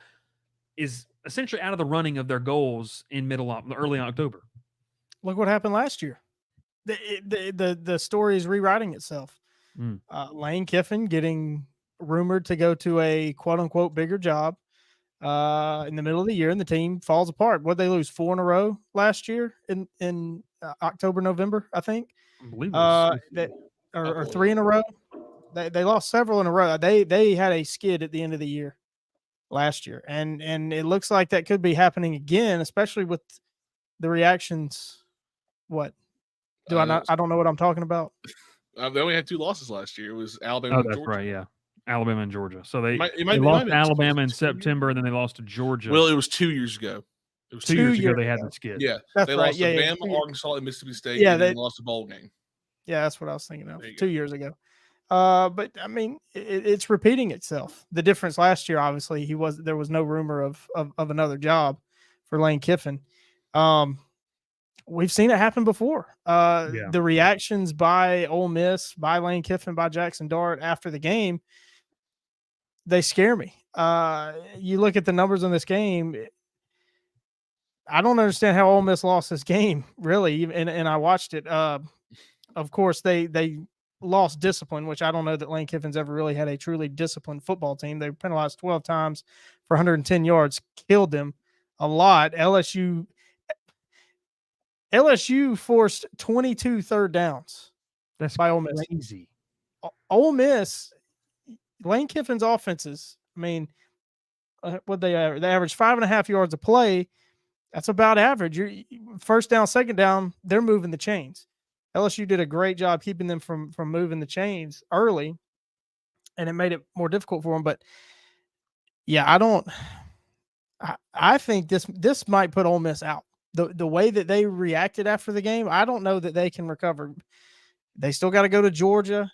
is essentially out of the running of their goals in early October. Look what happened last year. The story is rewriting itself. Lane Kiffin getting rumored to go to a quote unquote bigger job in the middle of the year, and the team falls apart. What, they lose 4 in a row last year in October, November, I think. I believe or 3 in a row. They lost several in a row. They had a skid at the end of the year last year, and it looks like that could be happening again, especially with the reactions. What do I not? I don't know what I'm talking about. They only had 2 losses last year. It was Alabama. Oh, that's Georgia. Right. Yeah, Alabama and Georgia. So they lost to Alabama in September, and then they lost to Georgia. Well, it was 2 years ago. It was 2 years ago they had the skid. Yeah, that's they right. lost to Bama, Arkansas, and Mississippi State. Yeah, and they lost a bowl game. Yeah, that's what I was thinking of. 2 years ago. But I mean, it's repeating itself. The difference last year, obviously, there was no rumor of another job for Lane Kiffin. We've seen it happen before. The reactions by Ole Miss, by Lane Kiffin, by Jackson Dart after the game, they scare me. You look at the numbers on this game. I don't understand how Ole Miss lost this game, really. And I watched it. Of course, they lost discipline, which I don't know that Lane Kiffin's ever really had a truly disciplined football team. They were penalized 12 times for 110 yards, killed them a lot. LSU forced 22 third downs. That's by Ole Miss. Crazy. Ole Miss, Lane Kiffin's offenses, I mean, what they average? They average 5.5 yards a play. That's about average. First down, second down, they're moving the chains. LSU did a great job keeping them from moving the chains early, and it made it more difficult for them. But yeah, I think this might put Ole Miss out. The way that they reacted after the game, I don't know that they can recover. They still got to go to Georgia.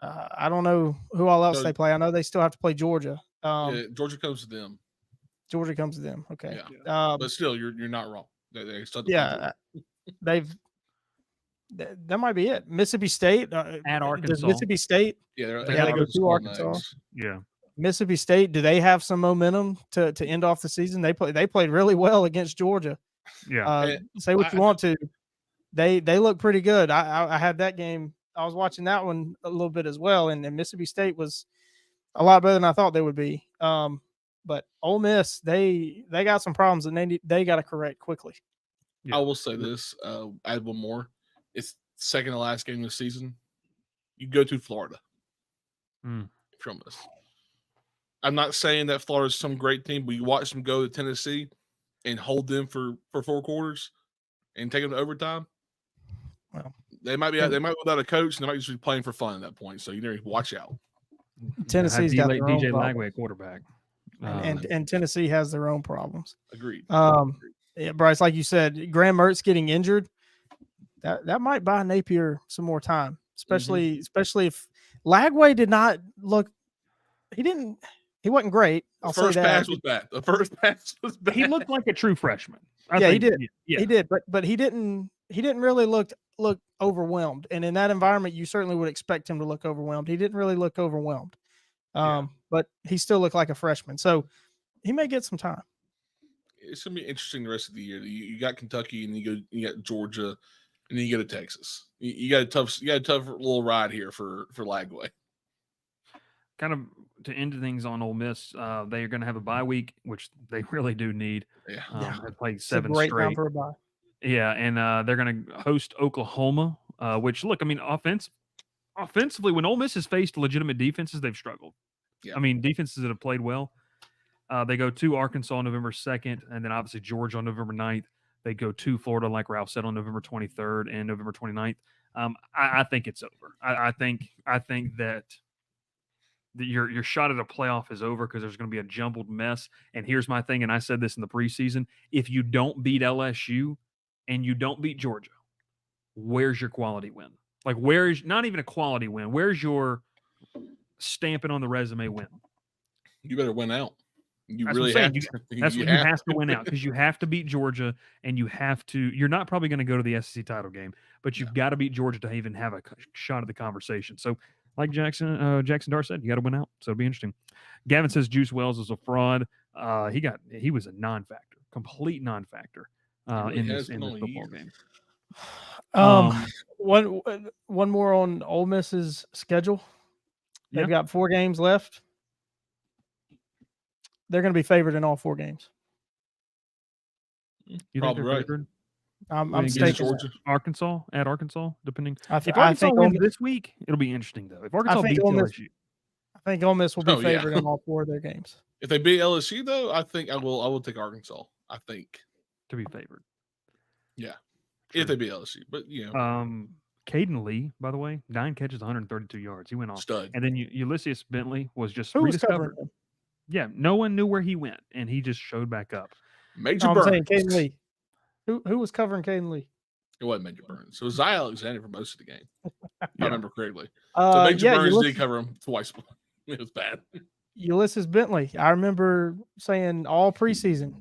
I don't know who all else So- they play. I know they still have to play Georgia. Yeah, Georgia comes to them. Georgia comes to them. Okay. Yeah. But still, you're not wrong. They still have to play Georgia. They've that might be it. Mississippi State At does Arkansas. Mississippi State. Yeah, They gotta go to Arkansas. next. Yeah. Mississippi State, do they have some momentum to end off the season? They played really well against Georgia. Yeah. Say what you want to. They look pretty good. I had that game. I was watching that one a little bit as well, and Mississippi State was a lot better than I thought they would be. But Ole Miss, they got some problems and they got to correct quickly. Yeah. I will say this. Add one more. It's second to last game of the season. You go to Florida from us. I'm not saying that Florida's some great team, but you watch them go to Tennessee and hold them for 4 quarters and take them to overtime. Well, they might be without a coach, and they might just be playing for fun at that point. So you need to watch out. Tennessee's got their own DJ problems. Lagway at quarterback. And Tennessee has their own problems. Agreed. Yeah, Bryce, like you said, Graham Mertz getting injured, that might buy Napier some more time, especially if Lagway did not look. He wasn't great. The first pass was bad. He looked like a true freshman. He did. Yeah. He did, but he didn't really look overwhelmed. And in that environment, you certainly would expect him to look overwhelmed. He didn't really look overwhelmed. But he still looked like a freshman. So he may get some time. It's gonna be interesting the rest of the year. You got Kentucky, and you got Georgia, and then you go to Texas. You got a tough little ride here for Lagway. Kind of to end things on Ole Miss, they are going to have a bye week, which they really do need. Yeah, they played It's 7 a great straight. time for a bye. Yeah, and they're going to host Oklahoma, which, look, I mean, offensively, when Ole Miss has faced legitimate defenses, they've struggled. Yeah. I mean, defenses that have played well. They go to Arkansas on November 2nd, and then obviously Georgia on November 9th. They go to Florida, like Ralph said, on November 23rd and November 29th. I think it's over. I think that your shot at a playoff is over because there's going to be a jumbled mess. And here's my thing, and I said this in the preseason: if you don't beat LSU and you don't beat Georgia, where's your quality win? Like, where is not even a quality win? Where's your stamping on the resume win? You better win out. You That's really what I'm have saying. to. That's what you have to win out, because you have to beat Georgia, and you have to. You're not probably going to go to the SEC title game, but you've got to beat Georgia to even have a shot at the conversation. So, like Jackson Dart said, you got to win out. So it'll be interesting. Gavin says Juice Wells is a fraud. He was a non-factor, complete non-factor in this football game. One more on Ole Miss's schedule. They've got 4 games left. They're going to be favored in all 4 games. You think Probably they're right. favored? I'm staking Georgia. Arkansas, depending. if If Arkansas think wins this week, it'll be interesting, though. If Arkansas beats LSU. I think Ole Miss will be favored in all 4 of their games. If they beat LSU, though, I think I will take Arkansas. I think To be favored. Yeah. If they beat LSU. But, Caden Lee, by the way, 9 catches, 132 yards. He went off. Stud. And then Ulysses Bentley was just Who was rediscovered. covering him? Yeah, no one knew where he went, and he just showed back up. Major I'm Burns. saying Caden Lee. Who was covering Caden Lee? It wasn't Major Burns. It was Zy Alexander for most of the game. If I remember correctly. Uh, So Major yeah, Burns Ulysses- did cover him twice. It was bad. Ulysses Bentley. I remember saying all preseason,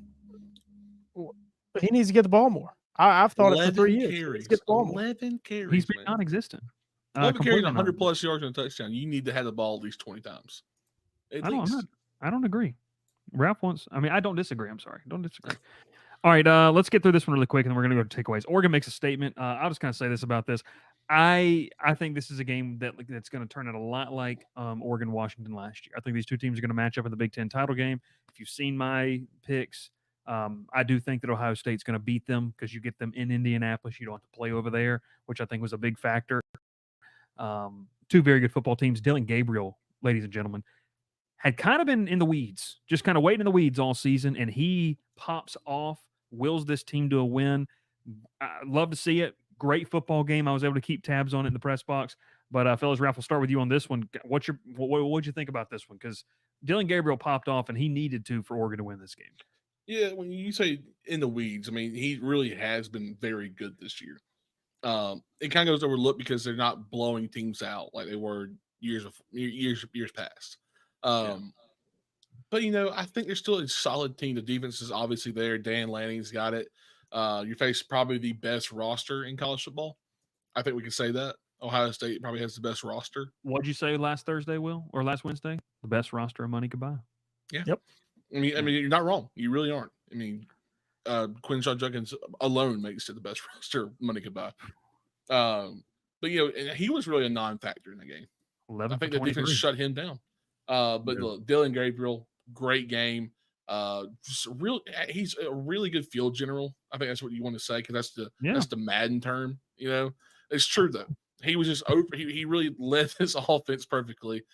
he needs to get the ball more. I've thought it for 3 years. He needs to get the ball more. 11 carries. He's been man. non-existent. 11 carries, Completely 100 non-existent. plus yards and a touchdown. You need to have the ball at least 20 times. At least. I don't agree. Ralph wants. I mean, I don't disagree. I'm sorry. Don't disagree. All right, let's get through this one really quick, and then we're going to go to takeaways. Oregon makes a statement. I'll just kind of say this about this. I think this is a game that's going to turn out a lot like Oregon-Washington last year. I think these two teams are going to match up in the Big Ten title game. If you've seen my picks, I do think that Ohio State's going to beat them because you get them in Indianapolis. You don't have to play over there, which I think was a big factor. 2 very good football teams. Dylan Gabriel, ladies and gentlemen, had kind of been in the weeds, just kind of waiting in the weeds all season, and he pops off, wills this team to a win. I love to see it. Great football game. I was able to keep tabs on it in the press box. But, fellas, Ralph, we'll start with you on this one. What'd you think about this one? Because Dylan Gabriel popped off, and he needed to for Oregon to win this game. Yeah, when you say in the weeds, I mean, he really has been very good this year. It kind of goes overlooked because they're not blowing teams out like they were years past. But I think they're still a solid team. The defense is obviously there. Dan Lanning's got it. You face probably the best roster in college football. I think we can say that. Ohio State probably has the best roster. What'd you say last Thursday, Will, or last Wednesday? The best roster money could buy. Yeah. Yep. I mean, you're not wrong. You really aren't. I mean, Quinshon Judkins alone makes it the best roster money could buy. But he was really a non-factor in the game. I think the defense shut him down. But look, Dylan Gabriel, great game. He's a really good field general. I think that's what you want to say because that's the Madden term. It's true though. He was just over. He really led his offense perfectly.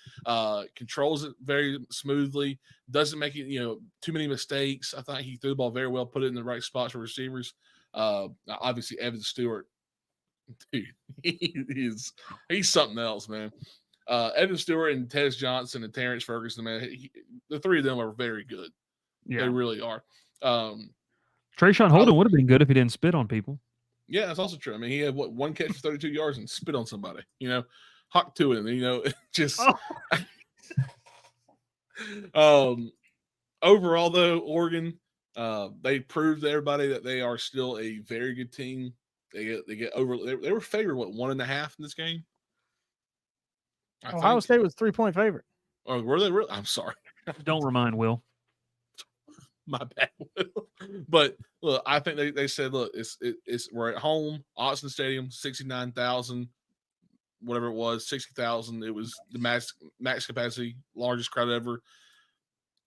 Controls it very smoothly. Doesn't make it too many mistakes. I thought he threw the ball very well. Put it in the right spots for receivers. Obviously Evan Stewart, dude, he's something else, man. Evan Stewart and Tez Johnson and Terrence Ferguson, man, the three of them are very good. Yeah. They really are. Trayshawn Holden would have been good if he didn't spit on people. Yeah, that's also true. I mean, he had one catch for 32 yards and spit on somebody. Hawk to him. Just. Overall, though, Oregon, they proved to everybody that they are still a very good team. They get over. They were favored 1.5 in this game. Ohio State was 3-point favorite. Oh, were they really? I'm sorry. Don't remind Will. My bad, Will. But look, I think they said, look, we're at home, Austin Stadium, 69,000, whatever it was, 60,000. It was the max capacity, largest crowd ever.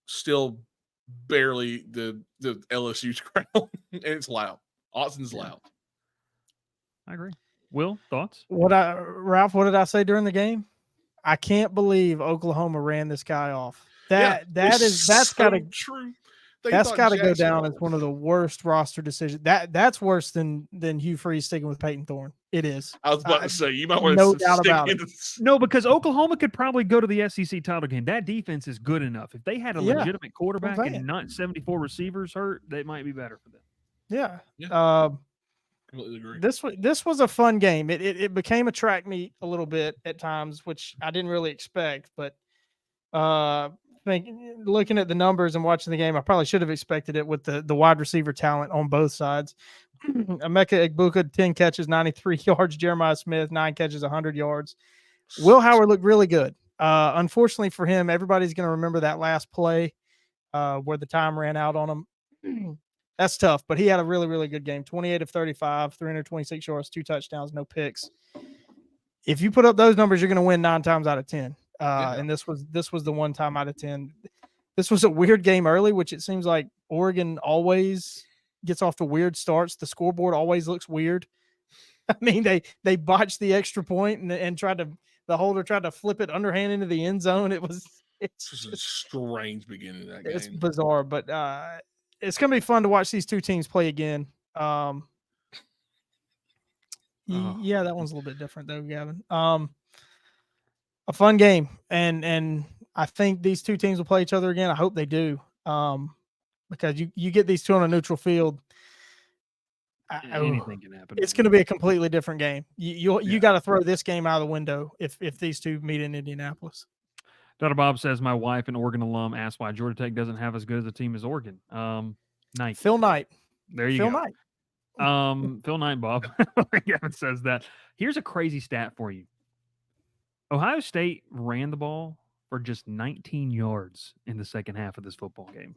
Still barely the LSU's crowd, and it's loud. Austin's loud. I agree. Will, thoughts? Ralph, what did I say during the game? I can't believe Oklahoma ran this guy off. That's got to true. That's got to go down as one of the worst roster decisions. That's worse than Hugh Freeze sticking with Peyton Thorne. It is. I was about to say you might want no doubt about it. No, because Oklahoma could probably go to the SEC title game. That defense is good enough. If they had a legitimate quarterback and not 74 receivers hurt, that might be better for them. Yeah. Completely agree. This was a fun game. It became a track meet a little bit at times, which I didn't really expect. But looking at the numbers and watching the game, I probably should have expected it with the wide receiver talent on both sides. Emeka Egbuka, 10 catches, 93 yards. Jeremiah Smith, 9 catches, 100 yards. Will Howard looked really good. Unfortunately for him, everybody's going to remember that last play where the time ran out on him. That's tough, but he had a really, really good game. 28 of 35, 326 yards, 2 touchdowns, no picks. If you put up those numbers, you're going to win 9 times out of 10. And this was the 1 time out of 10. This was a weird game early, which it seems like Oregon always gets off to weird starts. The scoreboard always looks weird. I mean, they botched the extra point and the holder tried to flip it underhand into the end zone. It's a strange beginning of that game. It's bizarre, but it's going to be fun to watch these two teams play again. Yeah, that one's a little bit different though, Gavin. A fun game, and I think these two teams will play each other again. I hope they do, because you get these two on a neutral field. Anything can happen. It's going to be a completely different game. You got to throw this game out of the window if these two meet in Indianapolis. Dr. Bob says, my wife, an Oregon alum, asked why Georgia Tech doesn't have as good as a team as Oregon. Knight. Phil Knight. There you go. Knight. Phil Knight, Bob. Gavin says that. Here's a crazy stat for you. Ohio State ran the ball for just 19 yards in the second half of this football game.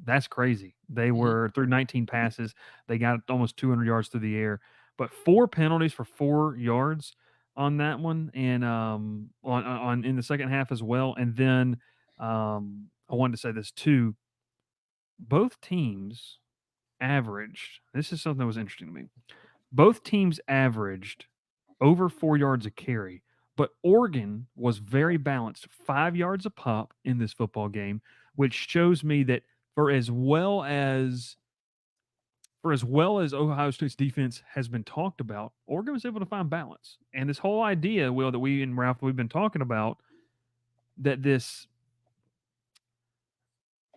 That's crazy. They were through 19 passes. They got almost 200 yards through the air, but 4 penalties for 4 yards on that one, and on in the second half as well. And then I wanted to say this too. Both teams averaged. This is something that was interesting to me. Both teams averaged over 4 yards a carry, but Oregon was very balanced, 5 yards a pop in this football game, which shows me that for as well as Ohio State's defense has been talked about, Oregon was able to find balance. And this whole idea, Will, that we and Ralph we've been talking about, that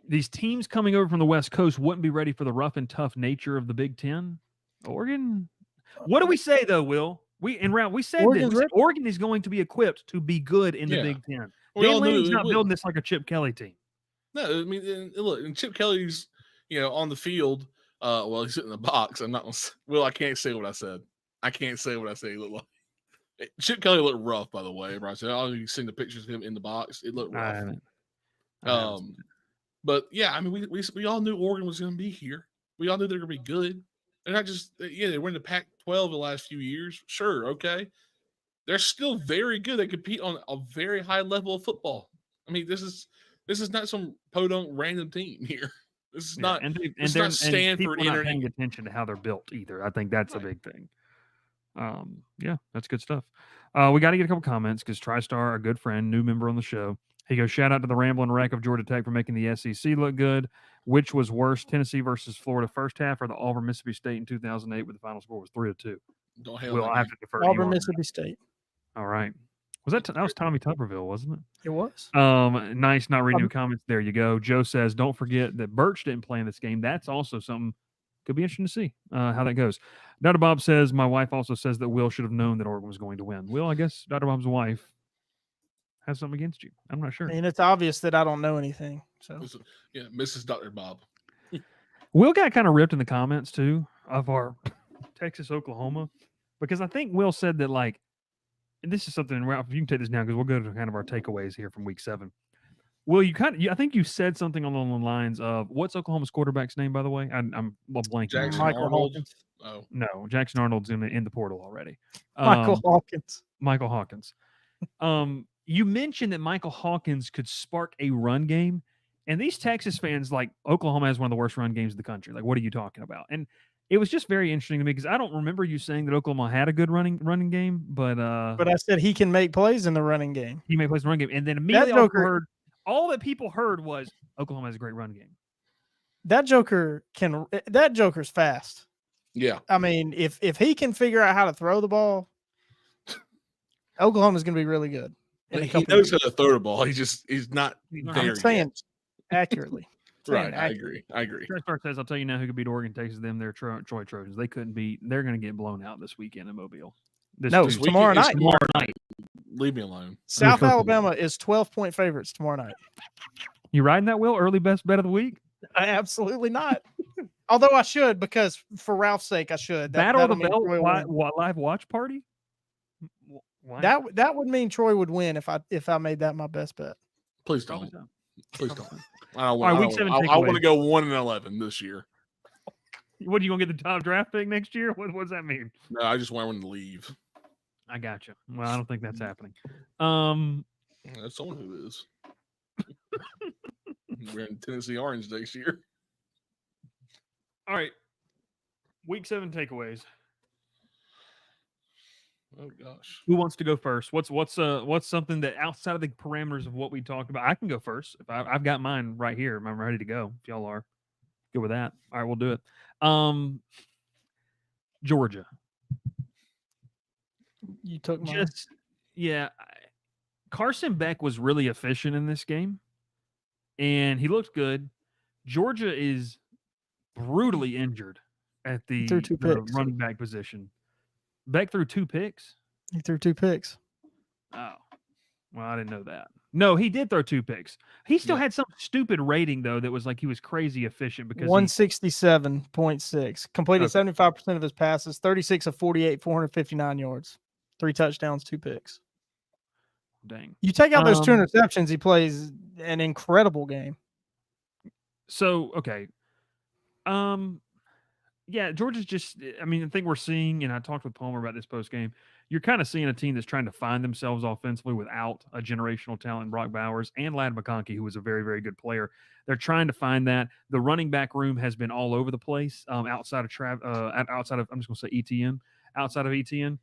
these teams coming over from the West Coast wouldn't be ready for the rough and tough nature of the Big Ten. Oregon. What do we say though, Will? We said Oregon's this. We said ready. Oregon is going to be equipped to be good in the Yeah. Big Ten. We Dan all knew Lanning's it not would. building this like a Chip Kelly team. No, I mean, and look, and Chip Kelly's, on the field. Well, he's sitting in the box. I'm not. Well, I can't say what I said. I can't say what I say. He looked like Chip Kelly looked rough, by the way. Right? So, oh, you seen the pictures of him in the box? It looked I rough. haven't. I haven't seen it. But yeah, I mean, we all knew Oregon was going to be here. We all knew they were going to be good. They're not just they were in the Pac-12 the last few years. Sure, okay, they're still very good. They compete on a very high level of football. I mean, this is not some podunk random team here. This is not. And It's they're not Stanford. people are not paying attention to how they're built either. I think that's a big thing. Yeah, that's good stuff. We got to get a couple comments because TriStar, a good friend, new member on the show. He goes, shout out to the Ramblin' Wreck of Georgia Tech for making the SEC look good. Which was worse, Tennessee versus Florida first half or the Auburn Mississippi State in 2008 where the final score was 3-2? Don't hail Well, that I have game. to defer to you Auburn, on that. Mississippi State. All right. Was that was Tommy Tuberville, wasn't it? It was. Nice, not reading new comments. There you go. Joe says, don't forget that Birch didn't play in this game. That's also something could be interesting to see how that goes. Dr. Bob says, my wife also says that Will should have known that Oregon was going to win. Will, I guess Dr. Bob's wife has something against you. I'm not sure. I mean, it's obvious that I don't know anything. So Yeah, Mrs. Dr. Bob. Will got kind of ripped in the comments too of our Texas Oklahoma because I think Will said that and this is something, Ralph, you can take this now because we'll go to kind of our takeaways here from week 7. Will, I think you said something along the lines of what's Oklahoma's quarterback's name, by the way? I'm blanking. Jackson Michael Arnold. Hawkins. Oh, No, Jackson Arnold's in the portal already. Michael Hawkins. Michael Hawkins. You mentioned that Michael Hawkins could spark a run game, and these Texas fans Oklahoma has one of the worst run games in the country. Like, what are you talking about? And it was just very interesting to me because I don't remember you saying that Oklahoma had a good running game, but I said he can make plays in the running game. he made plays in the run game, and then immediately all that people heard was Oklahoma has a great run game. That Joker's fast. yeah. I mean, if he can figure out how to throw the ball, Oklahoma's going to be really good. He knows how to throw the ball. He's not there. I'm saying yet. accurately. Right. I agree. TriStar says, I'll tell you now who could beat Oregon, Texas, them. They're Troy Trojans. They couldn't beat. They're going to get blown out this weekend in Mobile. Tomorrow night. Tomorrow night. Leave me alone. South Alabama is 12-point favorites tomorrow night. You riding that, Will? Early best bet of the week? Absolutely not. Although I should, because for Ralph's sake, I should. Battle of the Belt live watch party? Why? That would mean Troy would win if I made that my best bet. Please don't. Please don't. I All right, week 7 I want to go 1-11 this year. What, are you gonna get the top draft pick next year? What does that mean? No, I just want to leave. I got you. Well, I don't think that's happening. That's someone who is. We're in Tennessee Orange next year. All right. Week 7 takeaways. Oh gosh. Who wants to go first? What's something that outside of the parameters of what we talked about? I can go first. If I've got mine right here. I'm ready to go. If y'all are good with that. All right, we'll do it. Georgia. You took mine. Carson Beck was really efficient in this game, and he looked good. Georgia is brutally injured at the running back position. Beck threw 2 picks. He threw 2 picks. Oh, well, I didn't know that. No, he did throw 2 picks. He still had some stupid rating though that was like he was crazy efficient because 167.6 completed 75% of his passes, 36 of 48, 459 yards, 3 touchdowns, 2 picks. Dang. You take out those 2 interceptions, he plays an incredible game. So, okay. Yeah, Georgia's just, I mean, the thing we're seeing, and I talked with Palmer about this post game, you're kind of seeing a team that's trying to find themselves offensively without a generational talent, Brock Bowers and Ladd McConkey, who was a very, very good player. They're trying to find that. The running back room has been all over the place outside of I'm just going to say ETN, outside of ETN,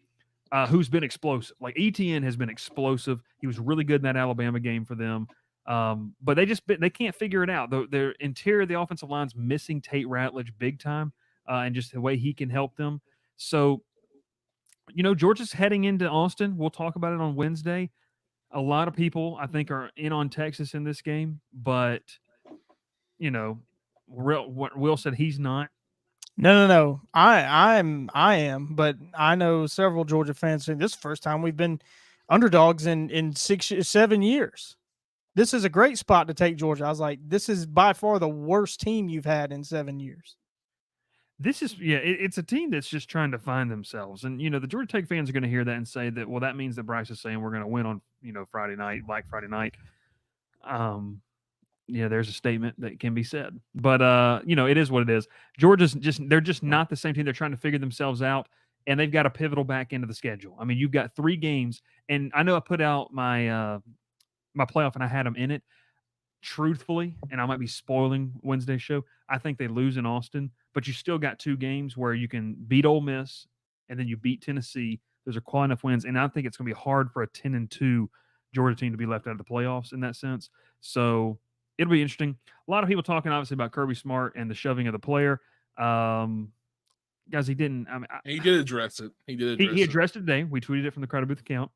who's been explosive. Like ETN has been explosive. He was really good in that Alabama game for them. But they can't figure it out. Their interior of the offensive line's missing Tate Ratledge big time. And just the way he can help them. So, Georgia's heading into Austin. We'll talk about it on Wednesday. A lot of people, I think, are in on Texas in this game. But, Will said he's not. No. I am, but I know several Georgia fans saying this is the first time we've been underdogs in 7 years. This is a great spot to take Georgia. I was like, this is by far the worst team you've had in 7 years. This is it's a team that's just trying to find themselves, and the Georgia Tech fans are going to hear that and say that, well, that means that Bryce is saying we're going to win on Friday night, Black Friday night. There's a statement that can be said, but it is what it is. Georgia's they're just not the same team. They're trying to figure themselves out, and they've got a pivotal back into the schedule. I mean, you've got 3 games, and I know I put out my my playoff and I had them in it. Truthfully, and I might be spoiling Wednesday's show, I think they lose in Austin, but you still got 2 games where you can beat Ole Miss and then you beat Tennessee. Those are quite enough wins, and I think it's going to be hard for a 10-2 Georgia team to be left out of the playoffs in that sense. So it'll be interesting. A lot of people talking obviously about Kirby Smart and the shoving of the player. Guys, he didn't. I mean, he did address it. He addressed it today. We tweeted it from the Crowded Booth account.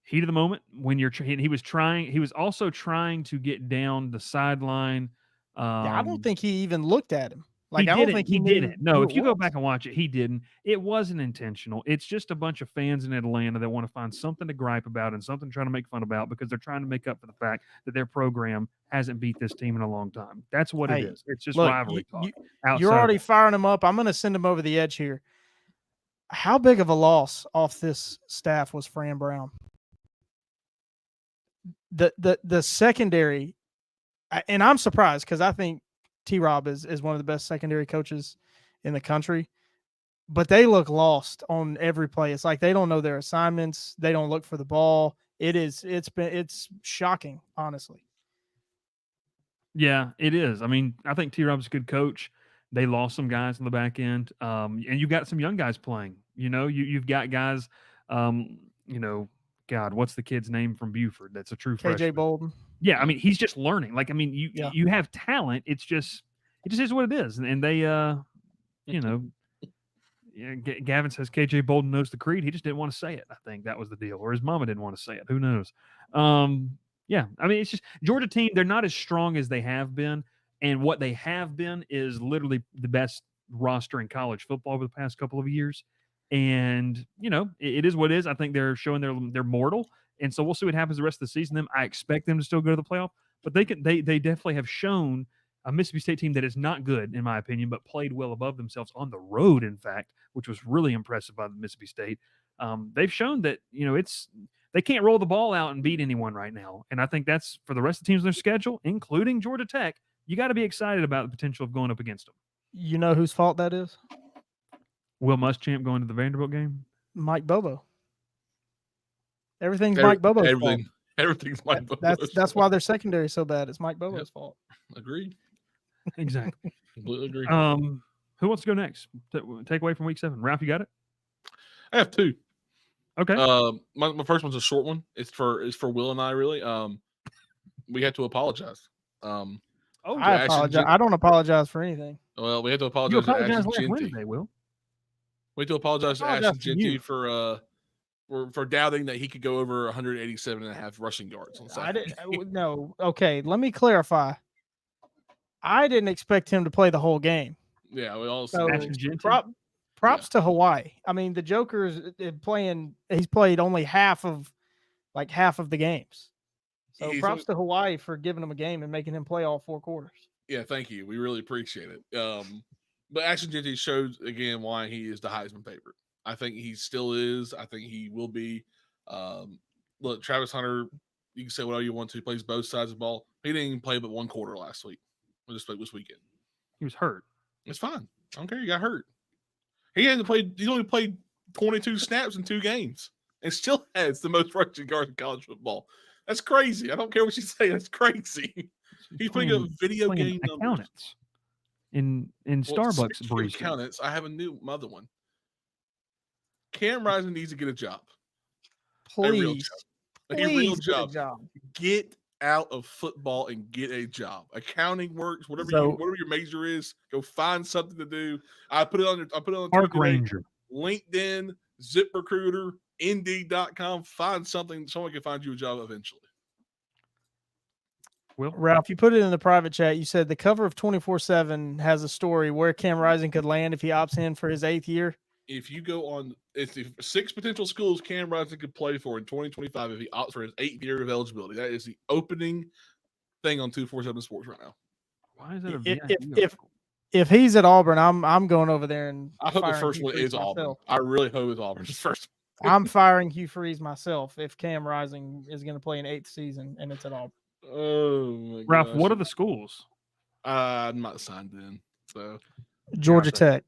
Heat of the moment when he was also trying to get down the sideline. I don't think he even looked at him. Like, I don't think he didn't. No, if you go back and watch it, he didn't. It wasn't intentional. It's just a bunch of fans in Atlanta that want to find something to gripe about and something to try to make fun about because they're trying to make up for the fact that their program hasn't beat this team in a long time. That's what it is. It's just rivalry talk. You're already firing him up. I'm going to send him over the edge here. How big of a loss off this staff was Fran Brown? The secondary, and I'm surprised because I think T-Rob is one of the best secondary coaches in the country, but they look lost on every play. It's like they don't know their assignments. They don't look for the ball. It's shocking, honestly. Yeah, it is. I mean, I think T-Rob's a good coach. They lost some guys on the back end, and you've got some young guys playing. You've got guys, God, what's the kid's name from Buford? That's a true freshman. KJ Bolden. Yeah, I mean, he's just learning. Like, I mean, you have talent. It just is what it is. And they, Gavin says KJ Bolden knows the creed. He just didn't want to say it. I think that was the deal, or his mama didn't want to say it. Who knows? Yeah, I mean, it's just Georgia team. They're not as strong as they have been, and what they have been is literally the best roster in college football over the past couple of years. And it is what it is. I think they're showing they're mortal, and so we'll see what happens the rest of the season. I expect them to still go to the playoff, but they definitely have shown a Mississippi State team that is not good in my opinion, but played well above themselves on the road. In fact, which was really impressive by Mississippi State. They've shown that they can't roll the ball out and beat anyone right now, and I think that's for the rest of the teams on their schedule, including Georgia Tech. You got to be excited about the potential of going up against them. You know whose fault that is? Will Muschamp going to the Vanderbilt game? Mike Bobo. Everything's Mike Bobo's fault. Everything's Mike Bobo's That's why their secondary is so bad. It's Mike Bobo's fault. Agreed. Exactly. Completely agree. Who wants to go next? Take away from week 7. Ralph, you got it? I have 2. Okay. My first one's a short one. It's for Will and I really. We had to apologize. I apologize. I don't apologize for anything. Well, we had to apologize. You apologized last Wednesday, Will. We had to apologize to Ashton Jeanty for doubting that he could go over 187.5 rushing yards on Saturday. No. Okay, let me clarify. I didn't expect him to play the whole game. Yeah, we all props to Hawaii. I mean, the Joker's playing. He's played only half of the games. So props to Hawaii for giving him a game and making him play all 4 quarters. Yeah, thank you. We really appreciate it. But Ashton Jeanty showed again why he is the Heisman favorite. I think he still is. I think he will be. Look, Travis Hunter, you can say whatever you want to. He plays both sides of the ball. He didn't even play but 1 quarter last week. This weekend. He was hurt. It's fine. I don't care. He got hurt. He only played 22 snaps in 2 games and still has the most rushing yards in college football. That's crazy. I don't care what you say. That's crazy. He's playing a video game accountants in Starbucks briefs. Accountants. I have a new other one. Cam Rising needs to get a job. Please. A real job. Get out of football and get a job. Accounting works. Whatever your major is, go find something to do. I put it on Park Ranger, LinkedIn, ZipRecruiter, Indeed.com. Find something. Someone can find you a job eventually. Will? Ralph, you put it in the private chat. You said the cover of 24/7 has a story where Cam Rising could land if he opts in for his 8th year. If you go on, it's the 6 potential schools Cam Rising could play for in 2025 if he opts for his 8th year of eligibility. That is the opening thing on 247 Sports right now. Why is that a If he's at Auburn, I'm going over there and I hope the firing first Hugh one Freeze is Auburn. myself. I really hope it's Auburn's first. I'm firing Hugh Freeze myself if Cam Rising is going to play an 8th season and it's at Auburn. Oh my Ralph, gosh. what are the schools? I'm not signed in, so Georgia Tech.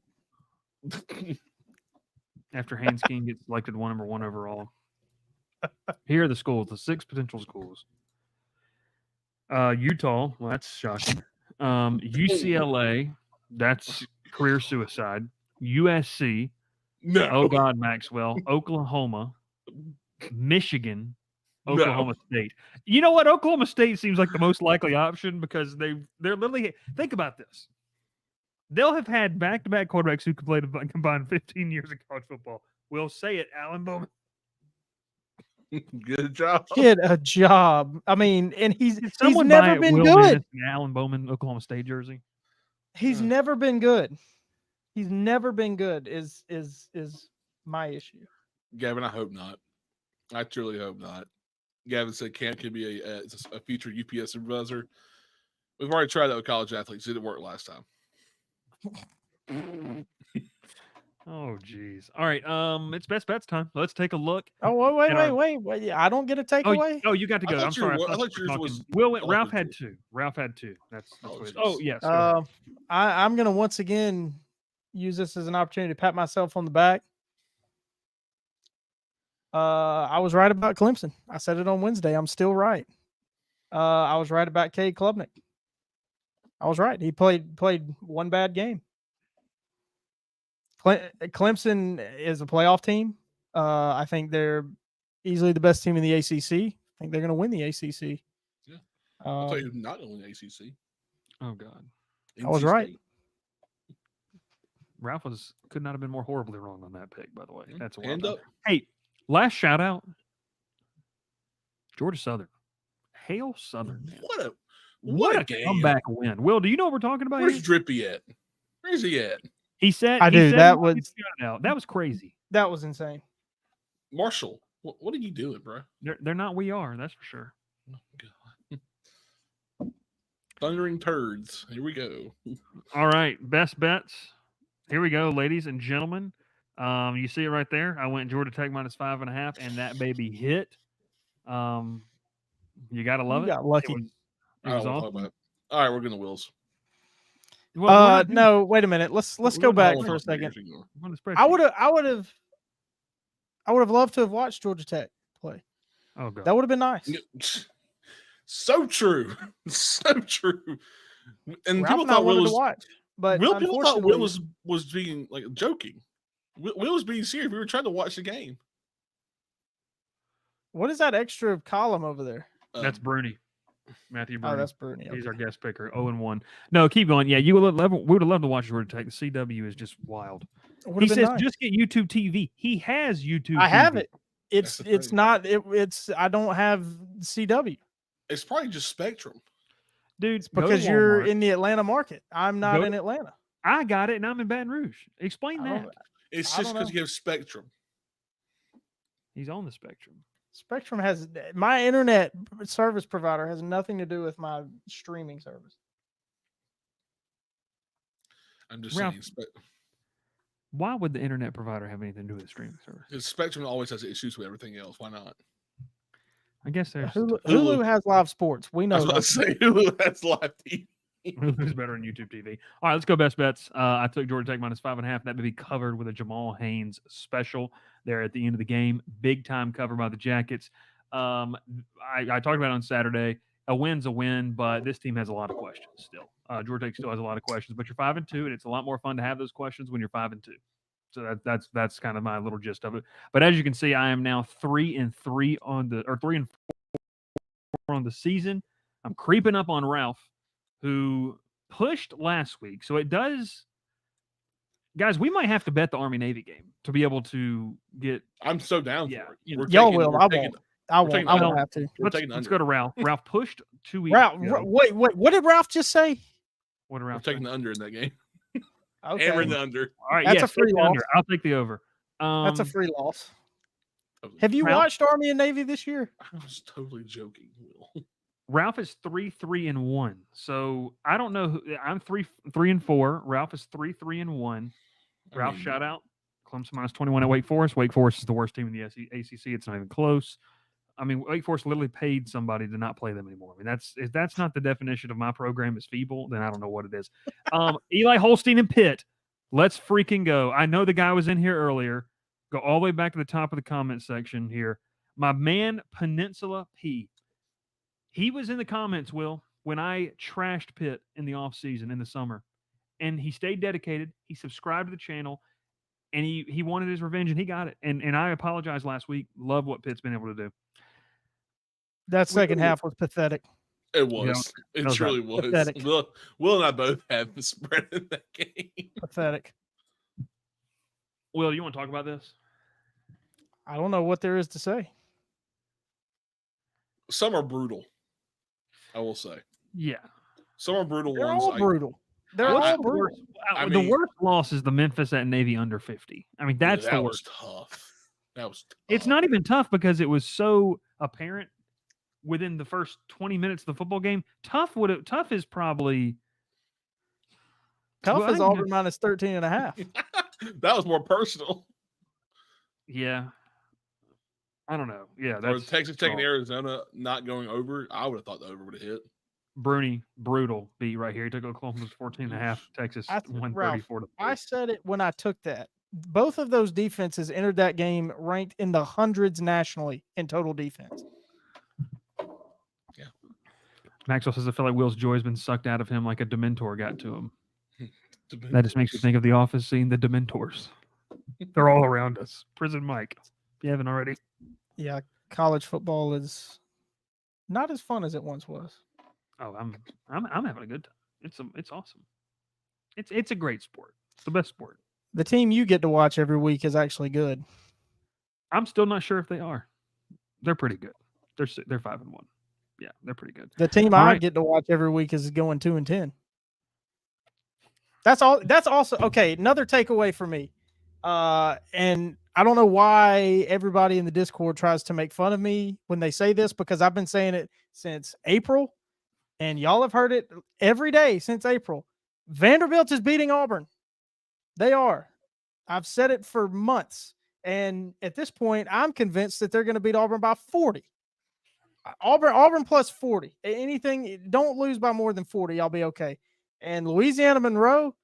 After Haynes King gets selected number 1 overall. Here are the schools, the 6 potential schools. Utah, well, that's shocking. UCLA, that's career suicide. USC, no. oh God, Maxwell. Oklahoma, Michigan, Oklahoma State. You know what? Oklahoma State seems like the most likely option because they're literally. Think about this. They'll have had back-to-back quarterbacks who could play combined 15 years of college football. We'll say it, Alan Bowman. Good job. Get a job. I mean, and he's Someone never buy been Will good. Maness an Alan Bowman Oklahoma State jersey. He's never been good. He's never been good. Is my issue. Gavin, I hope not. I truly hope not. Gavin said Cam can be a future UPS supervisor. We've already tried that with college athletes. It didn't work last time. Oh, geez. All right. It's best bets time. Let's take a look. Oh, wait. I don't get a takeaway. Oh, you got to go. I'm sorry. I thought yours was. Ralph had 2. Ralph had 2. That's what it is. Oh, yes. I'm going to once again use this as an opportunity to pat myself on the back. I was right about Clemson. I said it on Wednesday. I'm still right. I was right about Cade Klubnik. I was right. He played one bad game. Clemson is a playoff team. I think they're easily the best team in the ACC. I think they're going to win the ACC. Yeah. I'll tell you who's not going to win the ACC. Oh, God. I was right. Ralph could not have been more horribly wrong on that pick, by the way. That's a Hand up. Hey, last shout out. Georgia Southern. Hail Southern. What a game. comeback win. Will, do you know what we're talking about? Where's Drippy at? Where's he at? He said that was crazy. That was insane. Marshall, what are you doing, bro? They're not we are, that's for sure. Oh, God. Thundering turds. Here we go. All right, best bets. Here we go, ladies and gentlemen. You see it right there. I went Georgia Tech -5.5, and that baby hit. You gotta love it. Got lucky. It was awesome. All right, we're going to Wills. Well, no, wait a minute. Let's go back for a second. I would have loved to have watched Georgia Tech play. Oh, God. That would have been nice. So true. So true. And Ralph people thought Will was to watch, but people thought Will was being like joking. Will was being serious. We were trying to watch the game. What is that extra column over there? That's Bruni. Matthew Bruni. Oh, that's Bruni. He's our guest picker. 0-1. No, keep going. Yeah, we would have loved to watch Georgia Tech. The CW is just wild. He says just get YouTube TV. He has YouTube. I have it. It's not. I don't have CW. It's probably just Spectrum, dude. Because you're in the Atlanta market. I'm not in Atlanta. I got it, and I'm in Baton Rouge. Explain that. It's just because you have Spectrum. He's on the Spectrum. Spectrum has my internet service provider has nothing to do with my streaming service. I'm just saying. Why would the internet provider have anything to do with the streaming service? Because Spectrum always has issues with everything else. Why not? I guess there's Hulu has live sports. We know. I was about to say Hulu has live TV. Hulu's better than YouTube TV. All right, let's go best bets. I took Georgia Tech -5.5. That may be covered with a Jamal Haynes special there at the end of the game. Big time cover by the Jackets. I talked about it on Saturday. A win's a win, but this team has a lot of questions still. Georgia Tech still has a lot of questions, but you're 5-2, and it's a lot more fun to have those questions when you're 5-2. So that's kind of my little gist of it. But as you can see, I am now 3-3 on 3-4 on the season. I'm creeping up on Ralph, who pushed last week. So it does, guys, we might have to bet the Army-Navy game to be able to get. I'm so down for it. Y'all will. I won't. I We're won't. taking I the won't under. have to. We're Let's taking the let's under. go to Ralph. Ralph pushed 2 weeks Ralph, ago. wait. What did Ralph just say? What did We're Ralph taking say? the under in that game. Okay, Hammering the under. All right, That's yes, a free take the under. loss. I'll take the over. that's a free loss. Totally Have you Ralph? watched Army and Navy this year? I was totally joking, Will. Ralph is 3-3-1. So I don't know. I'm 3-4. Ralph is 3-3-1. Ralph, shout out. Clemson -21 at Wake Forest. Wake Forest is the worst team in the ACC. It's not even close. I mean, Wake Forest literally paid somebody to not play them anymore. I mean, if that's not the definition of my program is feeble, then I don't know what it is. Eli Holstein and Pitt. Let's freaking go. I know the guy was in here earlier. Go all the way back to the top of the comment section here. My man, Peninsula P. He was in the comments, Will, when I trashed Pitt in the offseason in the summer. And he stayed dedicated. He subscribed to the channel. And he wanted his revenge, and he got it. And I apologized last week. Love what Pitt's been able to do. That second half was pathetic. It was. It was truly was. pathetic. Will and I both had the spread in that game. Pathetic. Will, you want to talk about this? I don't know what there is to say. Some are brutal. I will say. Yeah. Some are brutal They're ones. all brutal. They're What's all the brutal. The mean- worst loss is the Memphis at Navy under 50. I mean, that's that the was worst. tough. That was tough. It's not even tough because it was so apparent within the first 20 minutes of the football game. Tough is probably Tough Well, I is think Auburn minus 13.5. That was more personal. yeah. I don't know. Yeah, Or that's Texas Tech and strong. Arizona not going over. I would have thought the over would have hit. Bruni, brutal beat right here. He took Oklahoma's 14.5. Texas Ralph, 134 to 3. I said it when I took that. Both of those defenses entered that game ranked in the hundreds nationally in total defense. Maxwell says I feel like Will's joy has been sucked out of him like a Dementor got to him. That just makes me think of The Office scene, the Dementors. They're all around us. Prison Mike, if you haven't already. Yeah, college football is not as fun as it once was. Oh, I'm having a good time. It's awesome. It's a great sport. It's the best sport. The team you get to watch every week is actually good. I'm still not sure if they are. They're pretty good. They're 5-1. Yeah, they're pretty good. The team All I right. get to watch every week is going 2-10. That's all. That's also okay. Another takeaway for me. And I don't know why everybody in the Discord tries to make fun of me when they say this, because I've been saying it since April, and y'all have heard it every day since April. Vanderbilt is beating Auburn. They are. I've said it for months. And at this point, I'm convinced that they're going to beat Auburn by 40. Auburn plus 40. Anything, don't lose by more than 40. I'll be okay. And Louisiana Monroe,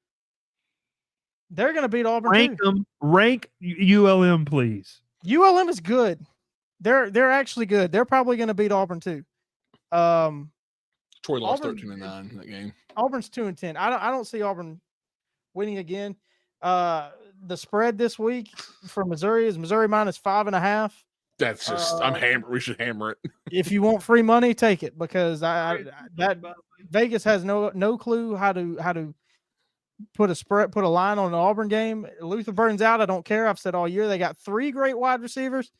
they're going to beat Auburn Rank too. them. Rank ULM, please. ULM is good. They're actually good. They're probably going to beat Auburn too. Troy lost Auburn- 13-9 in that game. Auburn's 2-10. I don't see Auburn winning again. The spread this week for Missouri is Missouri minus 5.5. That's just I'm hammer. We should hammer it. If you want free money, take it, because that Vegas has no clue how to put a line on an Auburn game. Luther Burton's out. I don't care. I've said all year they got 3 great wide receivers.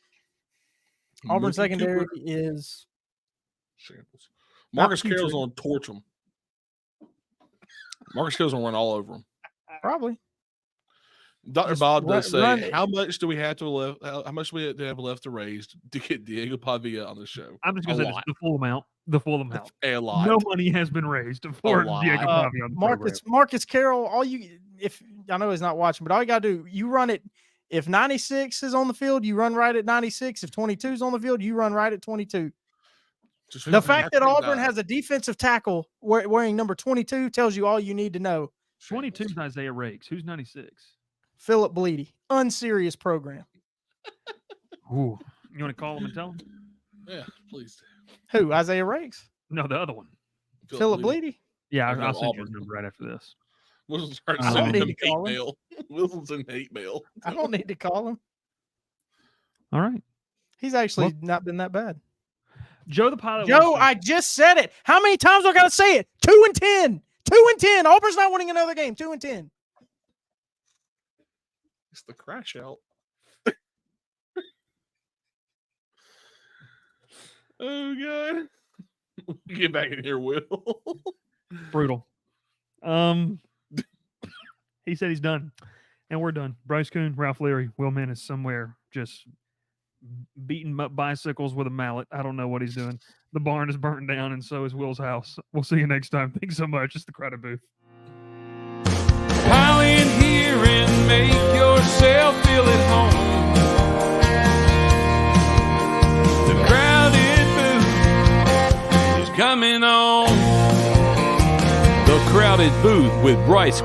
Auburn Mookie secondary Cooper, is shambles. Marcus putrid. Carroll's going to torch them. Marcus Carroll's going to run all over them. probably. Dr. Just Bob does say, run- how much do we have to left? How much do we have left to raise to get Diego Pavia on the show? I'm just going to say this, the full amount. The full amount. A lot. No money has been raised for lot. Diego Pavia on the program. Marcus Carroll, if I know he's not watching, but all you got to do, you run it. If 96 is on the field, you run right at 96. If 22 is on the field, you run right at 22. The fact that Auburn has a defensive tackle wearing number 22 tells you all you need to know. 22 is Isaiah Rakes. Who's 96? Philip Bleedy, unserious program. Ooh. You want to call him and tell him? Yeah, please. Who? Isaiah Rakes? No, the other one. Philip Bleedy? Yeah, There's no I'll send you Auburn. his number right after this. Wilson started I don't sending need him to call hate him. mail. Wilson's in hate mail. I don't need to call him. All right. He's actually not been that bad. Joe the pilot. Joe, wants to- I just said it. How many times do I got to say it? 2-10. 2-10. Auburn's not winning another game. 2-10. It's the crash out. Oh God. Get back in here, Will. Brutal. He said he's done. And we're done. Bryce Koon, Ralph Leary, Will Menace somewhere just beating up bicycles with a mallet. I don't know what he's doing. The barn is burnt down, and so is Will's house. We'll see you next time. Thanks so much. It's the Crowded Booth. Pile in here and make yourself feel at home. The Crowded Booth is coming on. The Crowded Booth with Bryce